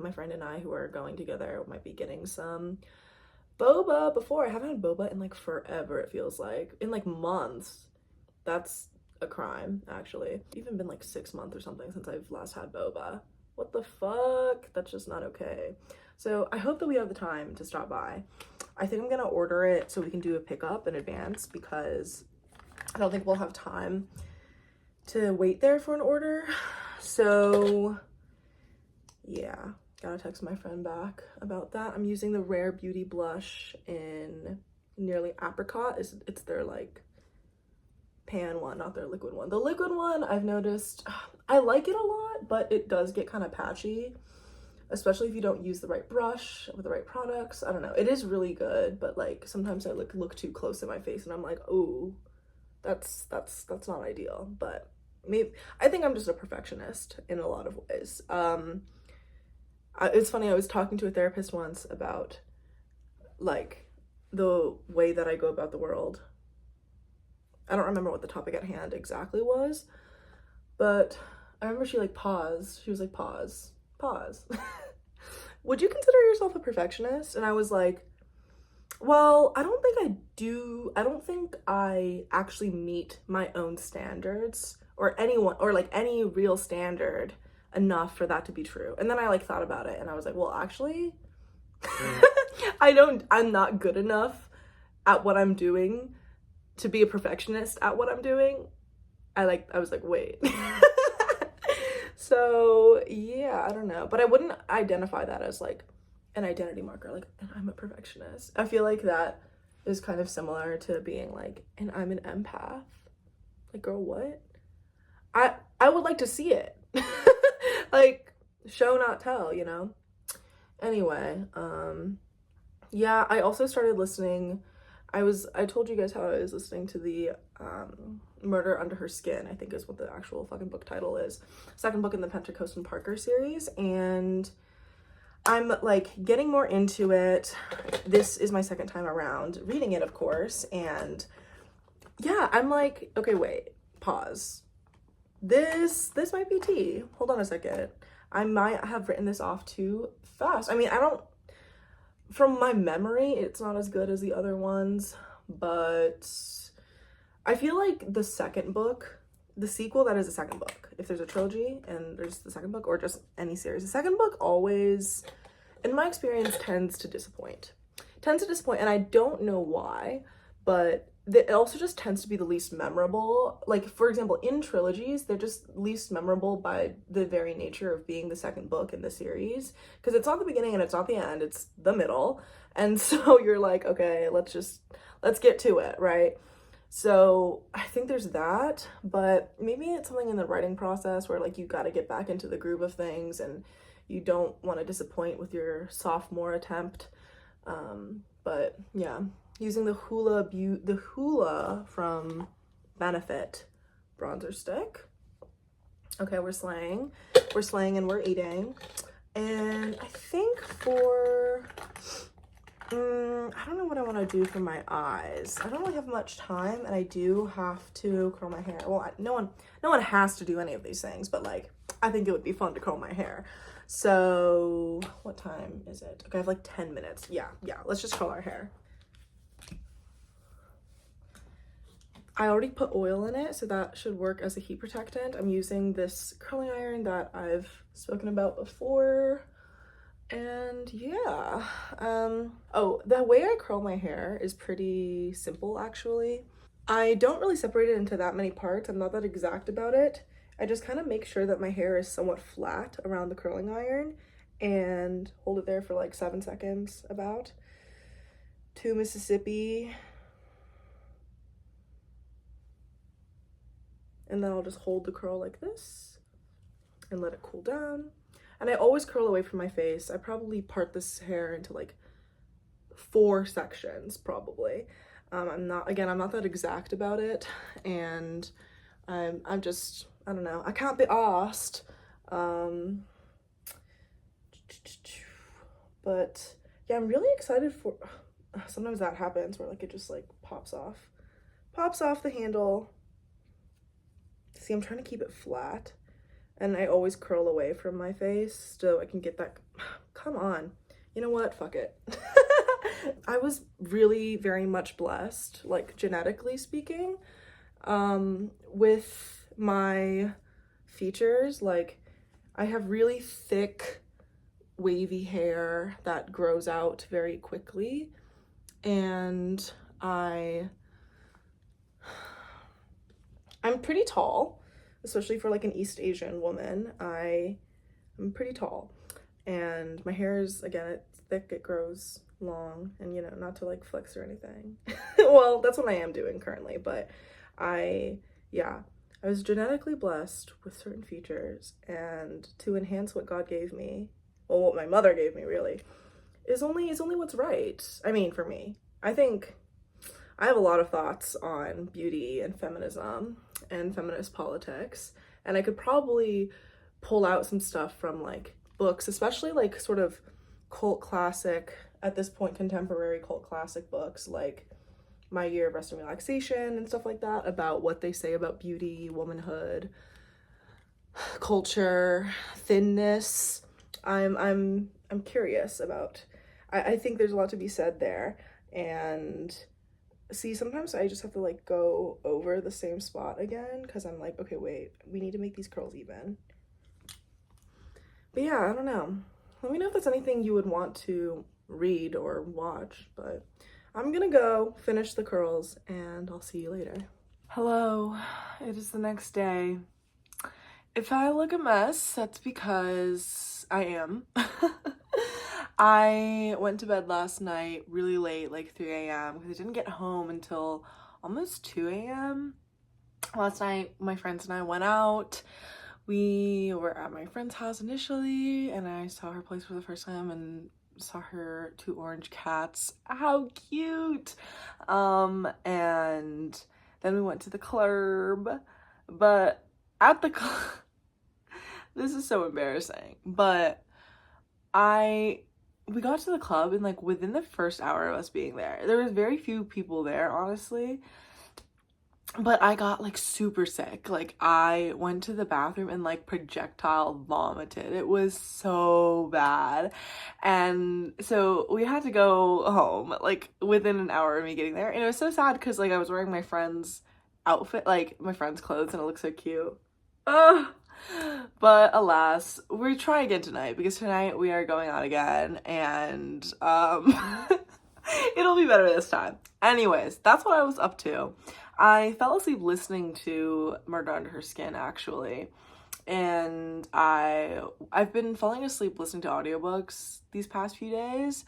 my friend and I who are going together might be getting some boba before. I haven't had boba in like forever, it feels like, in like months. That's a crime, actually. It's even been like 6 months or something since I've last had boba. What the fuck? That's just not okay. So I hope that we have the time to stop by. I think I'm gonna order it so we can do a pickup in advance because I don't think we'll have time to wait there for an order. So yeah, gotta text my friend back about that. I'm using the Rare Beauty blush in Nearly Apricot. It's their like pan one, not their liquid one. The liquid one, I've noticed, I like it a lot, but it does get kind of patchy, especially if you don't use the right brush with the right products. I don't know. It is really good, but like sometimes I look too close in my face and I'm like, oh, that's not ideal. But maybe I think I'm just a perfectionist in a lot of ways. It's funny, I was talking to a therapist once about, like, the way that I go about the world. I don't remember what the topic at hand exactly was, but I remember she, like, paused. She was like, pause. Would you consider yourself a perfectionist? And I was like, well, I don't think I do. I don't think I actually meet my own standards or anyone, or like any real standard enough for that to be true. And then I like thought about it and I was like, well, actually, I'm not good enough at what I'm doing to be a perfectionist at what I'm doing. I was like, wait. So yeah, I don't know, but I wouldn't identify that as like an identity marker, like, and I'm a perfectionist. I feel like that is kind of similar to being like, and I'm an empath. Like, girl, what? I would like to see it. Like, show not tell, you know? Anyway, yeah, I also started listening. I told you guys how I was listening to the Murder Under Her Skin, I think is what the actual fucking book title is. Second book in the Pentecost and Parker series, and I'm like getting more into it. This is my second time around reading it, of course, and yeah, I'm like, okay, wait, pause. This might be tea. Hold on a second. I might have written this off too fast. I mean, from my memory, it's not as good as the other ones, but I feel like the second book, the sequel that is the second book, if there's a trilogy and there's the second book or just any series, the second book always, in my experience, tends to disappoint. And I don't know why, but it also just tends to be the least memorable. Like, for example, in trilogies, they're just least memorable by the very nature of being the second book in the series, because it's not the beginning and it's not the end, it's the middle. And so you're like, okay, let's get to it, right? So I think there's that, but maybe it's something in the writing process where like you got to get back into the groove of things and you don't want to disappoint with your sophomore attempt. But yeah, using the Hoola from Benefit bronzer stick. Okay, we're slaying and we're eating. And I think for I don't know what I want to do for my eyes. I don't really have much time, and I do have to curl my hair. Well, no one has to do any of these things, but like I think it would be fun to curl my hair. So what time is it? Okay, I have like 10 minutes. Yeah, let's just curl our hair. I already put oil in it, so that should work as a heat protectant. I'm using this curling iron that I've spoken about before. And yeah, oh, the way I curl my hair is pretty simple, actually. I don't really separate it into that many parts. I'm not that exact about it. I just kind of make sure that my hair is somewhat flat around the curling iron and hold it there for like 7 seconds about. To Mississippi. And then I'll just hold the curl like this and let it cool down. And I always curl away from my face. I probably part this hair into like 4 sections, probably. I'm not that exact about it, and I'm just, I don't know, I can't be asked. But yeah, I'm really excited for, sometimes that happens where like it just like pops off the handle. See, I'm trying to keep it flat, and I always curl away from my face so I can get that, come on, you know what, fuck it. I was really very much blessed, like genetically speaking, with my features. Like, I have really thick, wavy hair that grows out very quickly, and I'm pretty tall, especially for like an East Asian woman. I'm pretty tall, and my hair is, again, it's thick, it grows long, and you know, not to like flex or anything. Well, that's what I am doing currently, but I was genetically blessed with certain features, and to enhance what God gave me, well, what my mother gave me really, is only what's right. I mean, for me, I think I have a lot of thoughts on beauty and feminism and feminist politics, and I could probably pull out some stuff from like books, especially like sort of cult classic, at this point contemporary cult classic books like My Year of Rest and Relaxation and stuff like that, about what they say about beauty, womanhood, culture, thinness. I'm curious about. I think there's a lot to be said there. And see, sometimes I just have to like go over the same spot again because I'm like, okay, wait, we need to make these curls even. But yeah, I don't know. Let me know if there's anything you would want to read or watch, but I'm gonna go finish the curls and I'll see you later. Hello, it is the next day. If I look a mess, that's because I am. I went to bed last night really late, like 3 a.m. because I didn't get home until almost 2 a.m. Last night, my friends and I went out. We were at my friend's house initially, and I saw her place for the first time and saw her 2 orange cats. How cute! And then we went to the club, but at the club, this is so embarrassing, but we got to the club and like within the first hour of us being there was very few people there, honestly, but I got like super sick. Like I went to the bathroom and like projectile vomited. It was so bad. And so we had to go home like within an hour of me getting there. And it was so sad because like I was wearing my friend's outfit, like my friend's clothes, and it looked so cute. Ugh. But alas, we try again tonight because tonight we are going out again and it'll be better this time. Anyways, that's what I was up to. I fell asleep listening to Murder Under Her Skin, actually, and I've been falling asleep listening to audiobooks these past few days.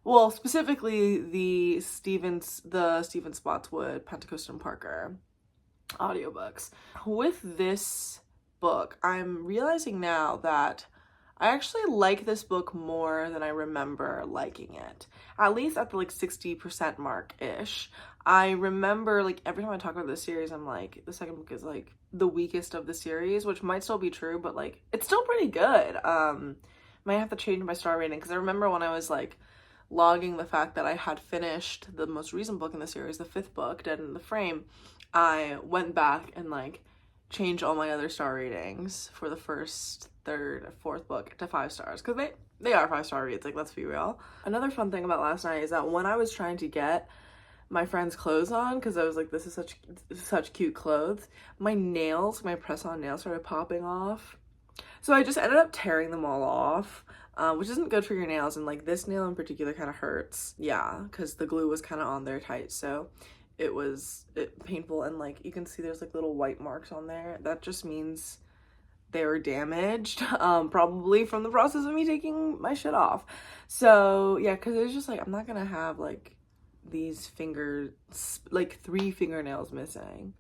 Well, specifically the Stephen Spotswood, Pentecost and Parker audiobooks. With this book, I'm realizing now that I actually like this book more than I remember liking it. At least at the like 60% mark-ish. I remember like every time I talk about this series, I'm like, the second book is like the weakest of the series, which might still be true, but like it's still pretty good. Might have to change my star rating because I remember when I was like logging the fact that I had finished the most recent book in the series, the 5th book, Dead in the Frame, I went back and like changed all my other star ratings for the 1st, 3rd, 4th book to 5 stars because they are 5-star reads, like let's be real. Another fun thing about last night is that when I was trying to get my friend's clothes on, because I was like, this is such cute clothes, my nails, my press-on nails started popping off. So I just ended up tearing them all off, which isn't good for your nails, and like this nail in particular kind of hurts. Yeah, because the glue was kind of on there tight, so it was painful, and like you can see there's like little white marks on there. That just means they were damaged, probably from the process of me taking my shit off. So yeah, because it was just like, I'm not gonna have like these fingers, like 3 fingernails missing.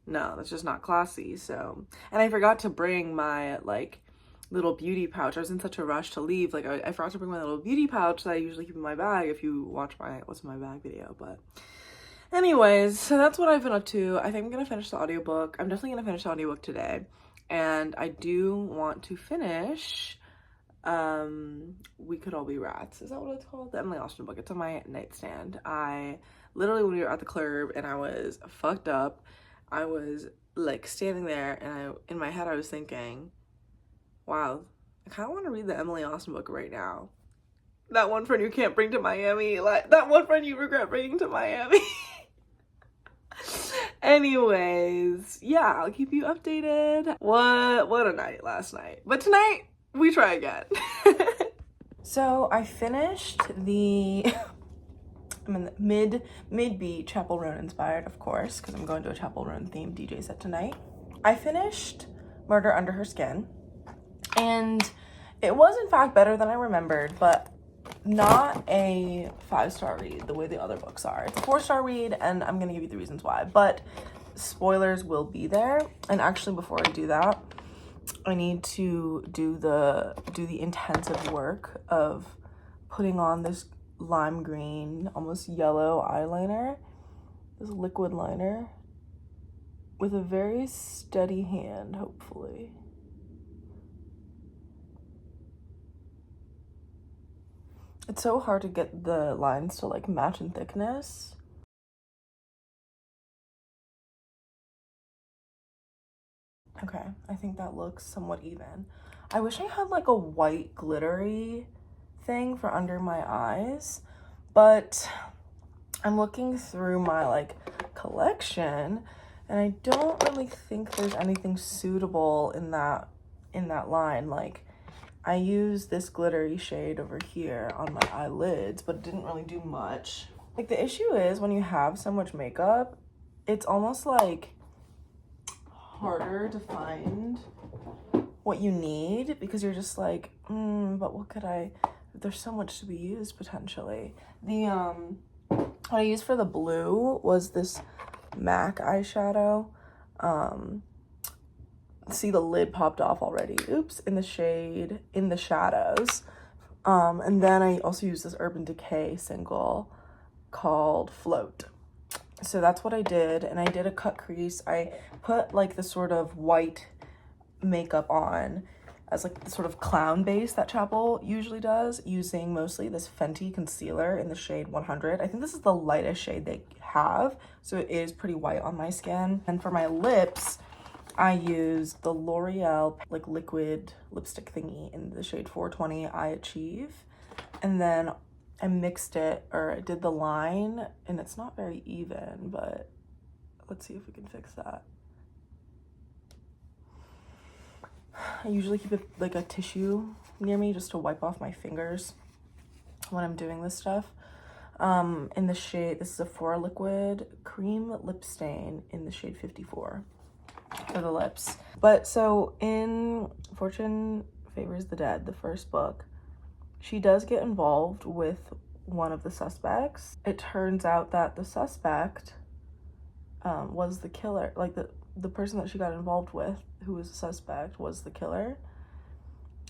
No, that's just not classy. So, and I forgot to bring my like little beauty pouch. I was in such a rush to leave, like I forgot to bring my little beauty pouch that I usually keep in my bag if you watch my what's in my bag video. But anyways, so that's what I've been up to. I think I'm gonna finish the audiobook. I'm definitely gonna finish the audiobook today, and I do want to finish We Could All Be Rats. Is that what it's called? The Emily Austen book. It's on my nightstand. I literally, when we were at the club and I was fucked up, I was like standing there and in my head I was thinking, wow, I kind of want to read the Emily Austen book right now. That one friend you can't bring to Miami, like that one friend you regret bringing to Miami. Anyways, yeah, I'll keep you updated. What a night last night. But tonight we try again. So I finished I'm in the mid-B Chapel Roan inspired, of course, because I'm going to a Chapel Roan themed DJ set tonight. I finished Murder Under Her Skin, and it was in fact better than I remembered, but not a 5-star read the way the other books are. It's a 4-star read, and I'm gonna give you the reasons why, but spoilers will be there. And actually, before I do that, I need to do the intensive work of putting on this lime green, almost yellow eyeliner, this liquid liner, with a very steady hand, hopefully. It's so hard to get the lines to like match in thickness. Okay, I think that looks somewhat even. I wish I had like a white glittery thing for under my eyes, but I'm looking through my like collection and I don't really think there's anything suitable in that line. Like, I used this glittery shade over here on my eyelids, but it didn't really do much. Like, the issue is when you have so much makeup, it's almost like harder to find what you need because you're just like, but what could there's so much to be used potentially. What I used for the blue was this MAC eyeshadow. See, the lid popped off already. Oops, in the shade In the Shadows. And then I also used this Urban Decay single called Float. So that's what I did, and I did a cut crease. I put like the sort of white makeup on as like the sort of clown base that Chapel usually does, using mostly this Fenty concealer in the shade 100. I think this is the lightest shade they have, so it is pretty white on my skin. And for my lips, I used the L'Oreal like liquid lipstick thingy in the shade 420 I Achieve. And then I mixed it, or I did the line, and it's not very even, but let's see if we can fix that. I usually keep it like a tissue near me just to wipe off my fingers when I'm doing this stuff. In the shade, this is a Sephora liquid cream lip stain in the shade 54 for the lips. But so in Fortune Favors the Dead, the first book, she does get involved with one of the suspects. It turns out that the suspect was the killer. Like, the person that she got involved with, who was a suspect, was the killer.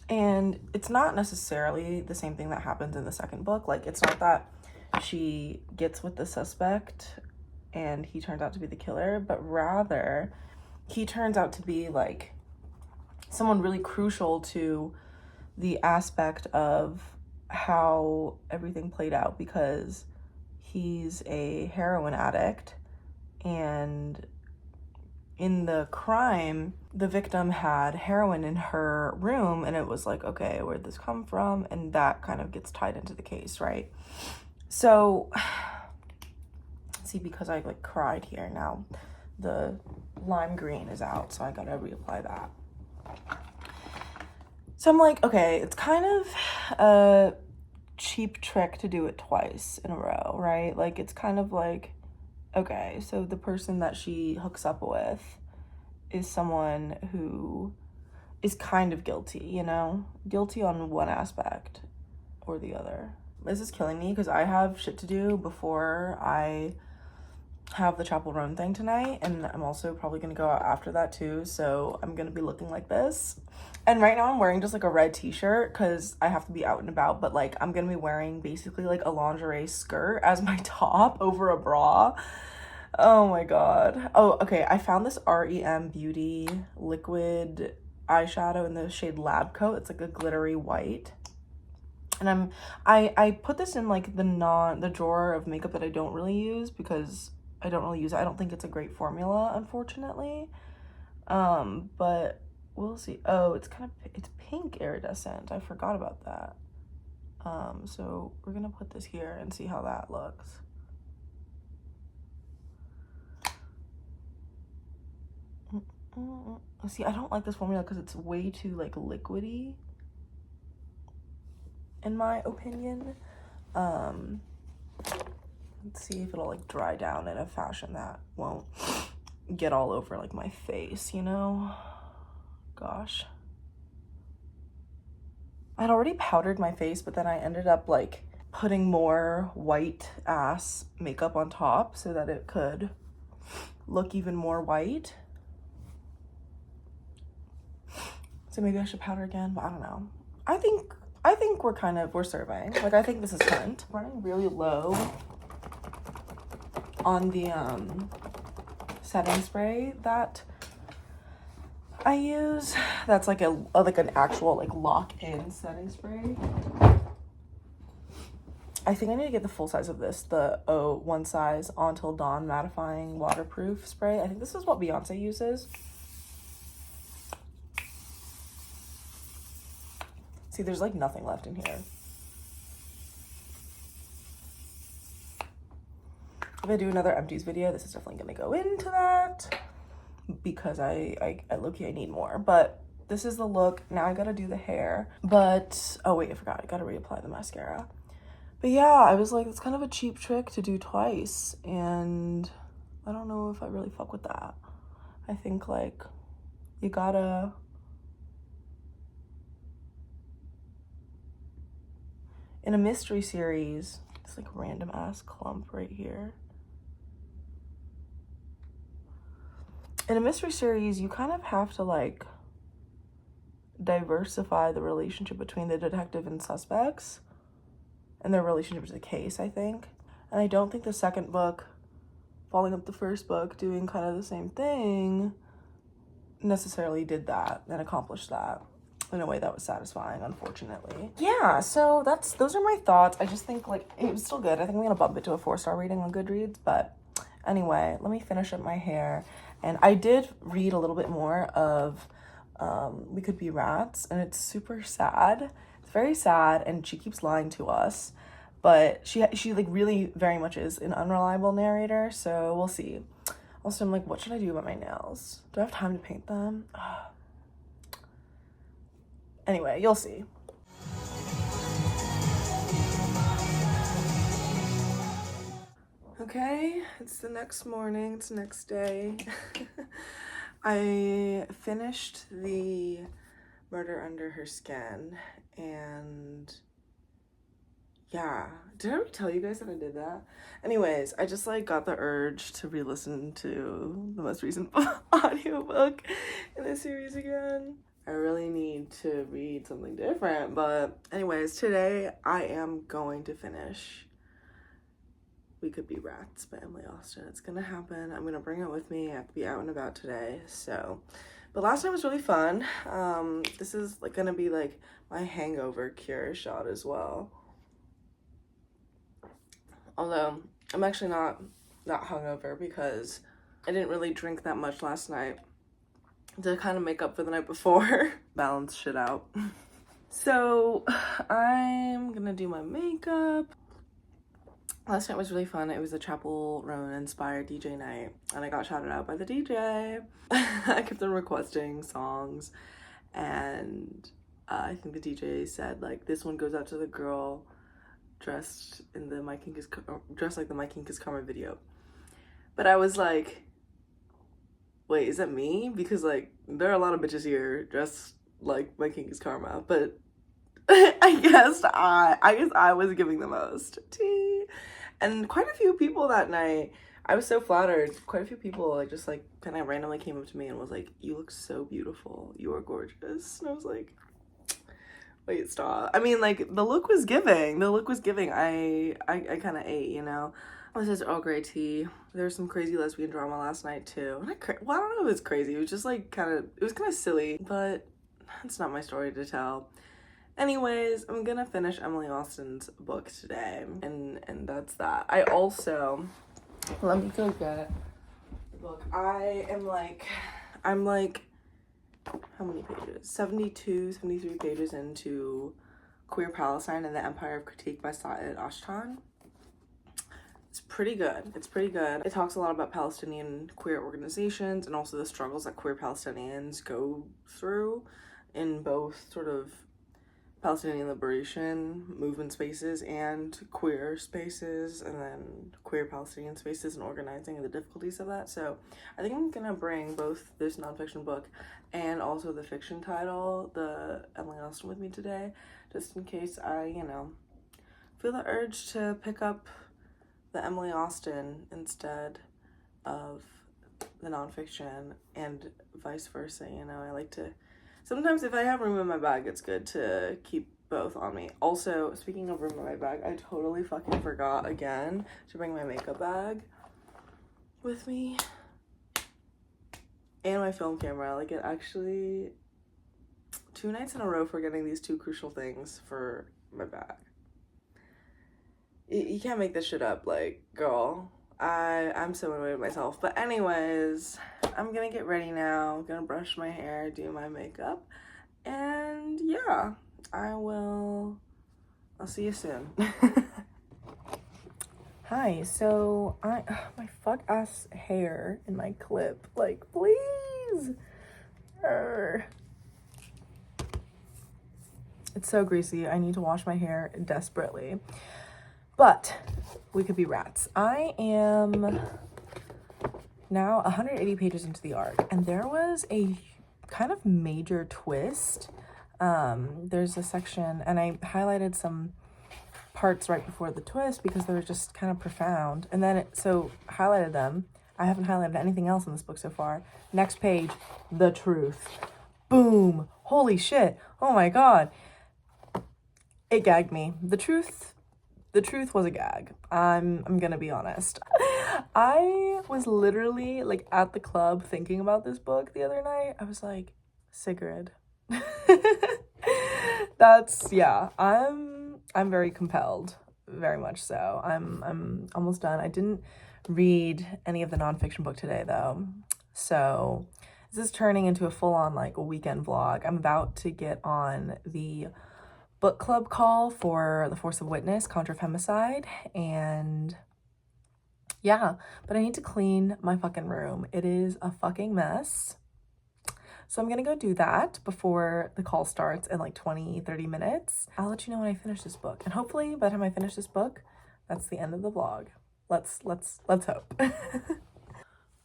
And it's not necessarily the same thing that happens in the second book. Like, it's not that she gets with the suspect and he turns out to be the killer, but rather he turns out to be like someone really crucial to the aspect of how everything played out, because he's a heroin addict, and in the crime, the victim had heroin in her room, and it was like, okay, where'd this come from? And that kind of gets tied into the case, right? So, see, because I like cried here, now the lime green is out, so I gotta reapply that. So I'm like, okay, it's kind of a cheap trick to do it twice in a row, right? Like, it's kind of like, okay, so the person that she hooks up with is someone who is kind of guilty, you know? Guilty on one aspect or the other. This is killing me because I have shit to do before I have the Chapel Roan thing tonight, and I'm also probably gonna go out after that too, so I'm gonna be looking like this. And right now I'm wearing just like a red t-shirt because I have to be out and about, but like I'm gonna be wearing basically like a lingerie skirt as my top over a bra. Oh my god. Oh, okay, I found this REM Beauty liquid eyeshadow in the shade Lab Coat. It's like a glittery white. And I put this in like the drawer of makeup that I don't really use because I don't really use it. I don't think it's a great formula, unfortunately. But we'll see. Oh, it's pink iridescent. I forgot about that. So we're gonna put this here and see how that looks. See, I don't like this formula because it's way too like liquidy, in my opinion. Let's see if it'll like dry down in a fashion that won't get all over like my face, you know? Gosh. I'd already powdered my face, but then I ended up like putting more white ass makeup on top so that it could look even more white. So maybe I should powder again, but I don't know. I think we're serving. Like, I think this is tint. Running really low on the setting spray that I use. That's like an actual like lock-in setting spray. I think I need to get the full size of this, the one size Until Dawn mattifying waterproof spray. I think this is what Beyonce uses. See, there's like nothing left in here. If I do another empties video, this is definitely gonna go into that because I low-key I need more. But this is the look. Now I gotta do the hair. But oh wait, I forgot. I gotta reapply the mascara. But yeah, I was like, it's kind of a cheap trick to do twice, and I don't know if I really fuck with that. I think like you gotta in a mystery series, this like random ass clump right here. In a mystery series, you kind of have to like diversify the relationship between the detective and suspects and their relationship to the case, I think. And I don't think the second book, following up the first book, doing kind of the same thing, necessarily did that and accomplished that in a way that was satisfying, unfortunately. Yeah, so those are my thoughts. I just think like it was still good. I think I'm gonna bump it to a 4-star rating on Goodreads, but anyway, let me finish up my hair. And I did read a little bit more of We Could Be Rats, and it's super sad. It's very sad, and she keeps lying to us, but she like really very much is an unreliable narrator, so we'll see. Also, I'm like, what should I do about my nails? Do I have time to paint them? Anyway, you'll see. Okay, it's the next morning, it's the next day. I finished the Murder Under Her Skin, and yeah, did I already tell you guys that I did that? Anyways, I just like got the urge to re-listen to the most recent audiobook in the series again. I really need to read something different, but anyways, today I am going to finish We Could Be Rats by Emily Austen. It's gonna happen. I'm gonna bring it with me. I have to be out and about today, so. But last night was really fun. This is like gonna be like my hangover cure shot as well. Although I'm actually not hungover because I didn't really drink that much last night to kind of make up for the night before. Balance shit out. So I'm gonna do my makeup. Last night was really fun. It was a Chapel Roan inspired DJ night, and I got shouted out by the DJ. I kept on requesting songs, and I think the DJ said like, this one goes out to the girl dressed in the dressed like the My Kink Is Karma video. But I was like, wait, is that me? Because like there are a lot of bitches here dressed like My Kink Is Karma, but I guess I was giving the most tea. And quite a few people that night, I was so flattered. Quite a few people like just like kind of randomly came up to me and was like, you look so beautiful, you are gorgeous. And I was like, wait, stop. I mean, like the look was giving. I kind of ate, you know. This is Earl Grey tea. There was some crazy lesbian drama last night too. Well, I don't know if it's crazy. It was just like it was kind of silly, but it's not my story to tell. Anyways, I'm gonna finish Emily Austen's book today, and that's that. I also, let me go get the book. I'm like, how many pages? 72, 73 pages into Queer Palestine and the Empire of Critique by Saeed Ashtan. It's pretty good. It talks a lot about Palestinian queer organizations and also the struggles that queer Palestinians go through in both sort of Palestinian liberation movement spaces and queer spaces, and then queer Palestinian spaces and organizing and the difficulties of that. So I think I'm gonna bring both this nonfiction book and also the fiction title, the Emily Austen, with me today, just in case I, you know, feel the urge to pick up the Emily Austen instead of the nonfiction, and vice versa. You know, I like to, sometimes if I have room in my bag, it's good to keep both on me. Also, speaking of room in my bag, I totally fucking forgot again to bring my makeup bag with me and my film camera. Like, it actually, 2 nights in a row forgetting these 2 crucial things for my bag. You can't make this shit up, like, girl. I'm so annoyed with myself. But anyways, I'm gonna get ready now. Gonna brush my hair, do my makeup, and yeah, I'll see you soon. Hi, so my fuck ass hair in my clip, like, please. It's so greasy. I need to wash my hair desperately. But we could be rats. I am now 180 pages into the arc, and there was a kind of major twist. There's a section, and I highlighted some parts right before the twist because they were just kind of profound. And then highlighted them. I haven't highlighted anything else in this book so far. Next page, the truth. Boom. Holy shit. Oh my god. It gagged me. The truth was a gag. I'm gonna be honest. I was literally like at the club thinking about this book the other night. I was like, Sigrid. I'm very compelled, very much so. I'm almost done. I didn't read any of the nonfiction book today though, so this is turning into a full-on like a weekend vlog. I'm about to get on the book club call for The Force of Witness, Contra Femicide, and yeah, but I need to clean my fucking room. It is a fucking mess. So I'm gonna go do that before the call starts in like 20-30 minutes. I'll let you know when I finish this book, and hopefully by the time I finish this book, that's the end of the vlog. Let's hope.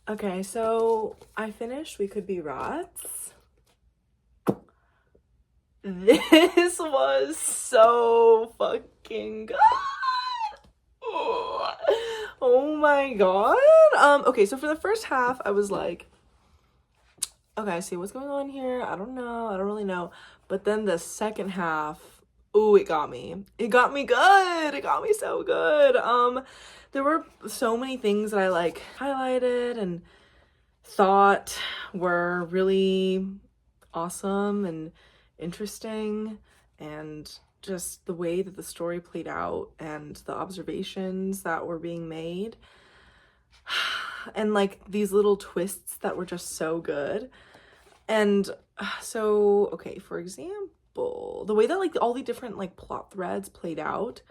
Okay, so I finished We Could Be Rats. This was so fucking good. Oh my god. Okay, so for the first half, I was like, okay, I see what's going on here. I don't really know. But then the second half, ooh, it got me. It got me good. It got me so good. There were so many things that I like highlighted and thought were really awesome and interesting, and just the way that the story played out and the observations that were being made and like these little twists that were just so good. And so, okay, for example, the way that like all the different like plot threads played out,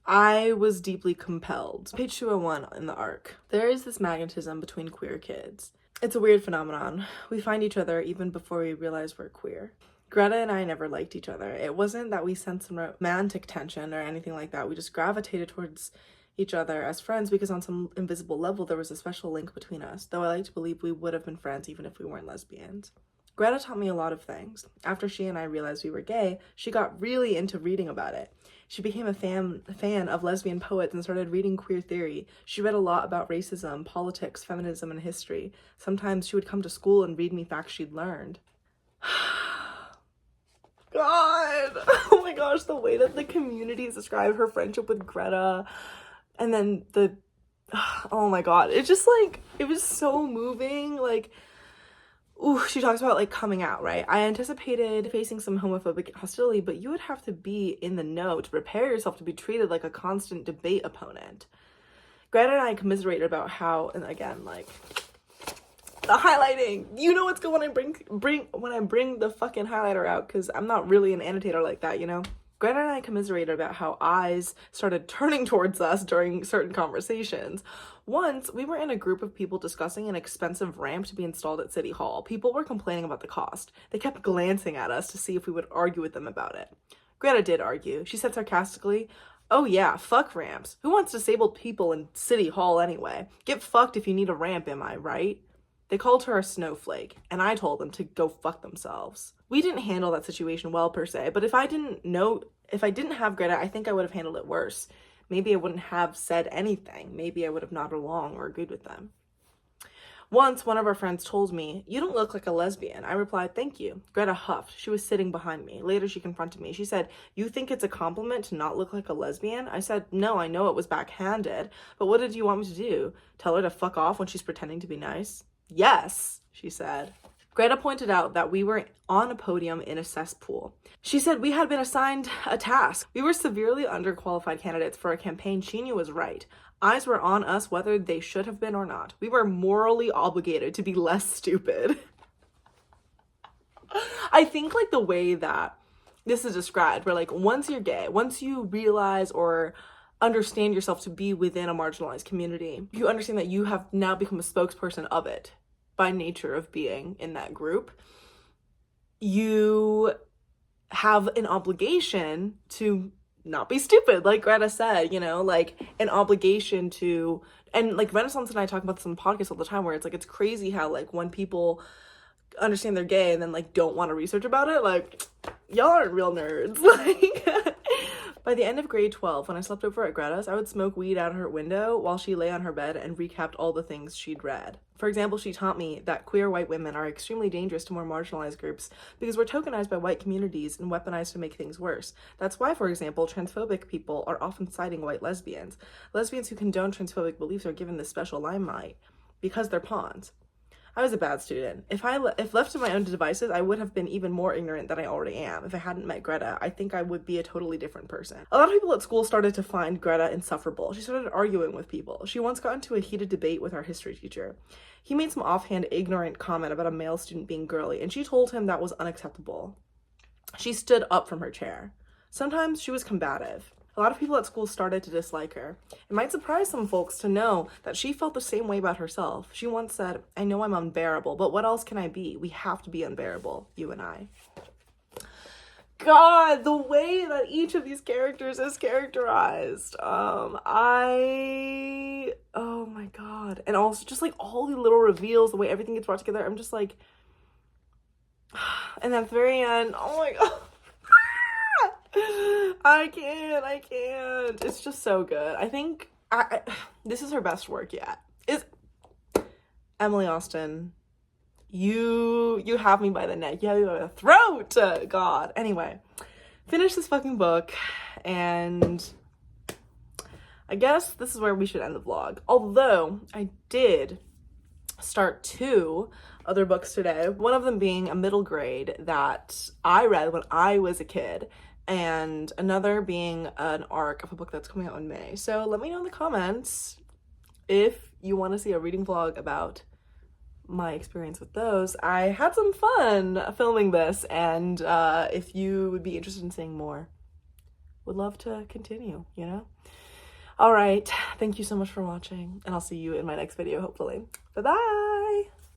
I was deeply compelled. Page 201 in the arc. There is this magnetism between queer kids. It's a weird phenomenon. We find each other even before we realize we're queer. Greta and I never liked each other. It wasn't that we sensed some romantic tension or anything like that. We just gravitated towards each other as friends because on some invisible level there was a special link between us, though I like to believe we would have been friends even if we weren't lesbians. Greta taught me a lot of things. After she and I realized we were gay, she got really into reading about it. She became a fan of lesbian poets and started reading queer theory. She read a lot about racism, politics, feminism, and history. Sometimes she would come to school and read me facts she'd learned. God! Oh my gosh, the way that the communities describe her friendship with Greta, and then oh my god, it just like, it was so moving. Like, ooh, she talks about like coming out, right? I anticipated facing some homophobic hostility, but you would have to be in the know to prepare yourself to be treated like a constant debate opponent. Greta and I commiserated about how, and again, like, the highlighting, you know what's good when I bring the fucking highlighter out, because I'm not really an annotator like that, you know? Greta and I commiserated about how eyes started turning towards us during certain conversations. Once, we were in a group of people discussing an expensive ramp to be installed at City Hall. People were complaining about the cost. They kept glancing at us to see if we would argue with them about it. Greta did argue. She said sarcastically, "Oh yeah, fuck ramps. Who wants disabled people in City Hall anyway? Get fucked if you need a ramp, am I right?" They called her a snowflake, and I told them to go fuck themselves. We didn't handle that situation well per se, but if I didn't have Greta, I think I would have handled it worse. Maybe I wouldn't have said anything. Maybe I would have nodded along or agreed with them. Once, one of our friends told me, "You don't look like a lesbian." I replied, "Thank you." Greta huffed. She was sitting behind me. Later, she confronted me. She said, "You think it's a compliment to not look like a lesbian?" I said, "No, I know it was backhanded, but what did you want me to do? Tell her to fuck off when she's pretending to be nice?" "Yes," she said. Greta pointed out that we were on a podium in a cesspool. She said we had been assigned a task. We were severely underqualified candidates for a campaign she knew was right. Eyes were on us whether they should have been or not. We were morally obligated to be less stupid. I think like the way that this is described, where like once you're gay, once you realize or understand yourself to be within a marginalized community, you understand that you have now become a spokesperson of it by nature of being in that group. You have an obligation to not be stupid, like Greta said, you know, like an obligation to, and like Renaissance and I talk about this on the podcast all the time, where it's like, it's crazy how like when people understand they're gay and then like don't want to research about it, like y'all aren't real nerds. Like by the end of grade 12, when I slept over at Greta's, I would smoke weed out her window while she lay on her bed and recapped all the things she'd read. For example, she taught me that queer white women are extremely dangerous to more marginalized groups because we're tokenized by white communities and weaponized to make things worse. That's why, for example, transphobic people are often citing white lesbians. Lesbians who condone transphobic beliefs are given this special limelight because they're pawns. I was a bad student. If left to my own devices, I would have been even more ignorant than I already am. If I hadn't met Greta, I think I would be a totally different person. A lot of people at school started to find Greta insufferable. She started arguing with people. She once got into a heated debate with our history teacher. He made some offhand, ignorant comment about a male student being girly, and she told him that was unacceptable. She stood up from her chair. Sometimes she was combative. A lot of people at school started to dislike her. It might surprise some folks to know that she felt the same way about herself. She once said, "I know I'm unbearable, but what else can I be? We have to be unbearable, you and I." God, the way that each of these characters is characterized. Oh my God. And also just like all the little reveals, the way everything gets brought together, I'm just like, and at the very end, oh my God. I can't. It's just so good. I think this is her best work yet. Is Emily Austen. You have me by the neck. You have me by the throat. God. Anyway, finish this fucking book, and I guess this is where we should end the vlog. Although I did start 2 other books today. One of them being a middle grade that I read when I was a kid, and another being an arc of a book that's coming out in May. So let me know in the comments if you want to see a reading vlog about my experience with those. I had some fun filming this, and if you would be interested in seeing more, would love to continue, you know? All right, thank you so much for watching, and I'll see you in my next video, hopefully. Bye-bye!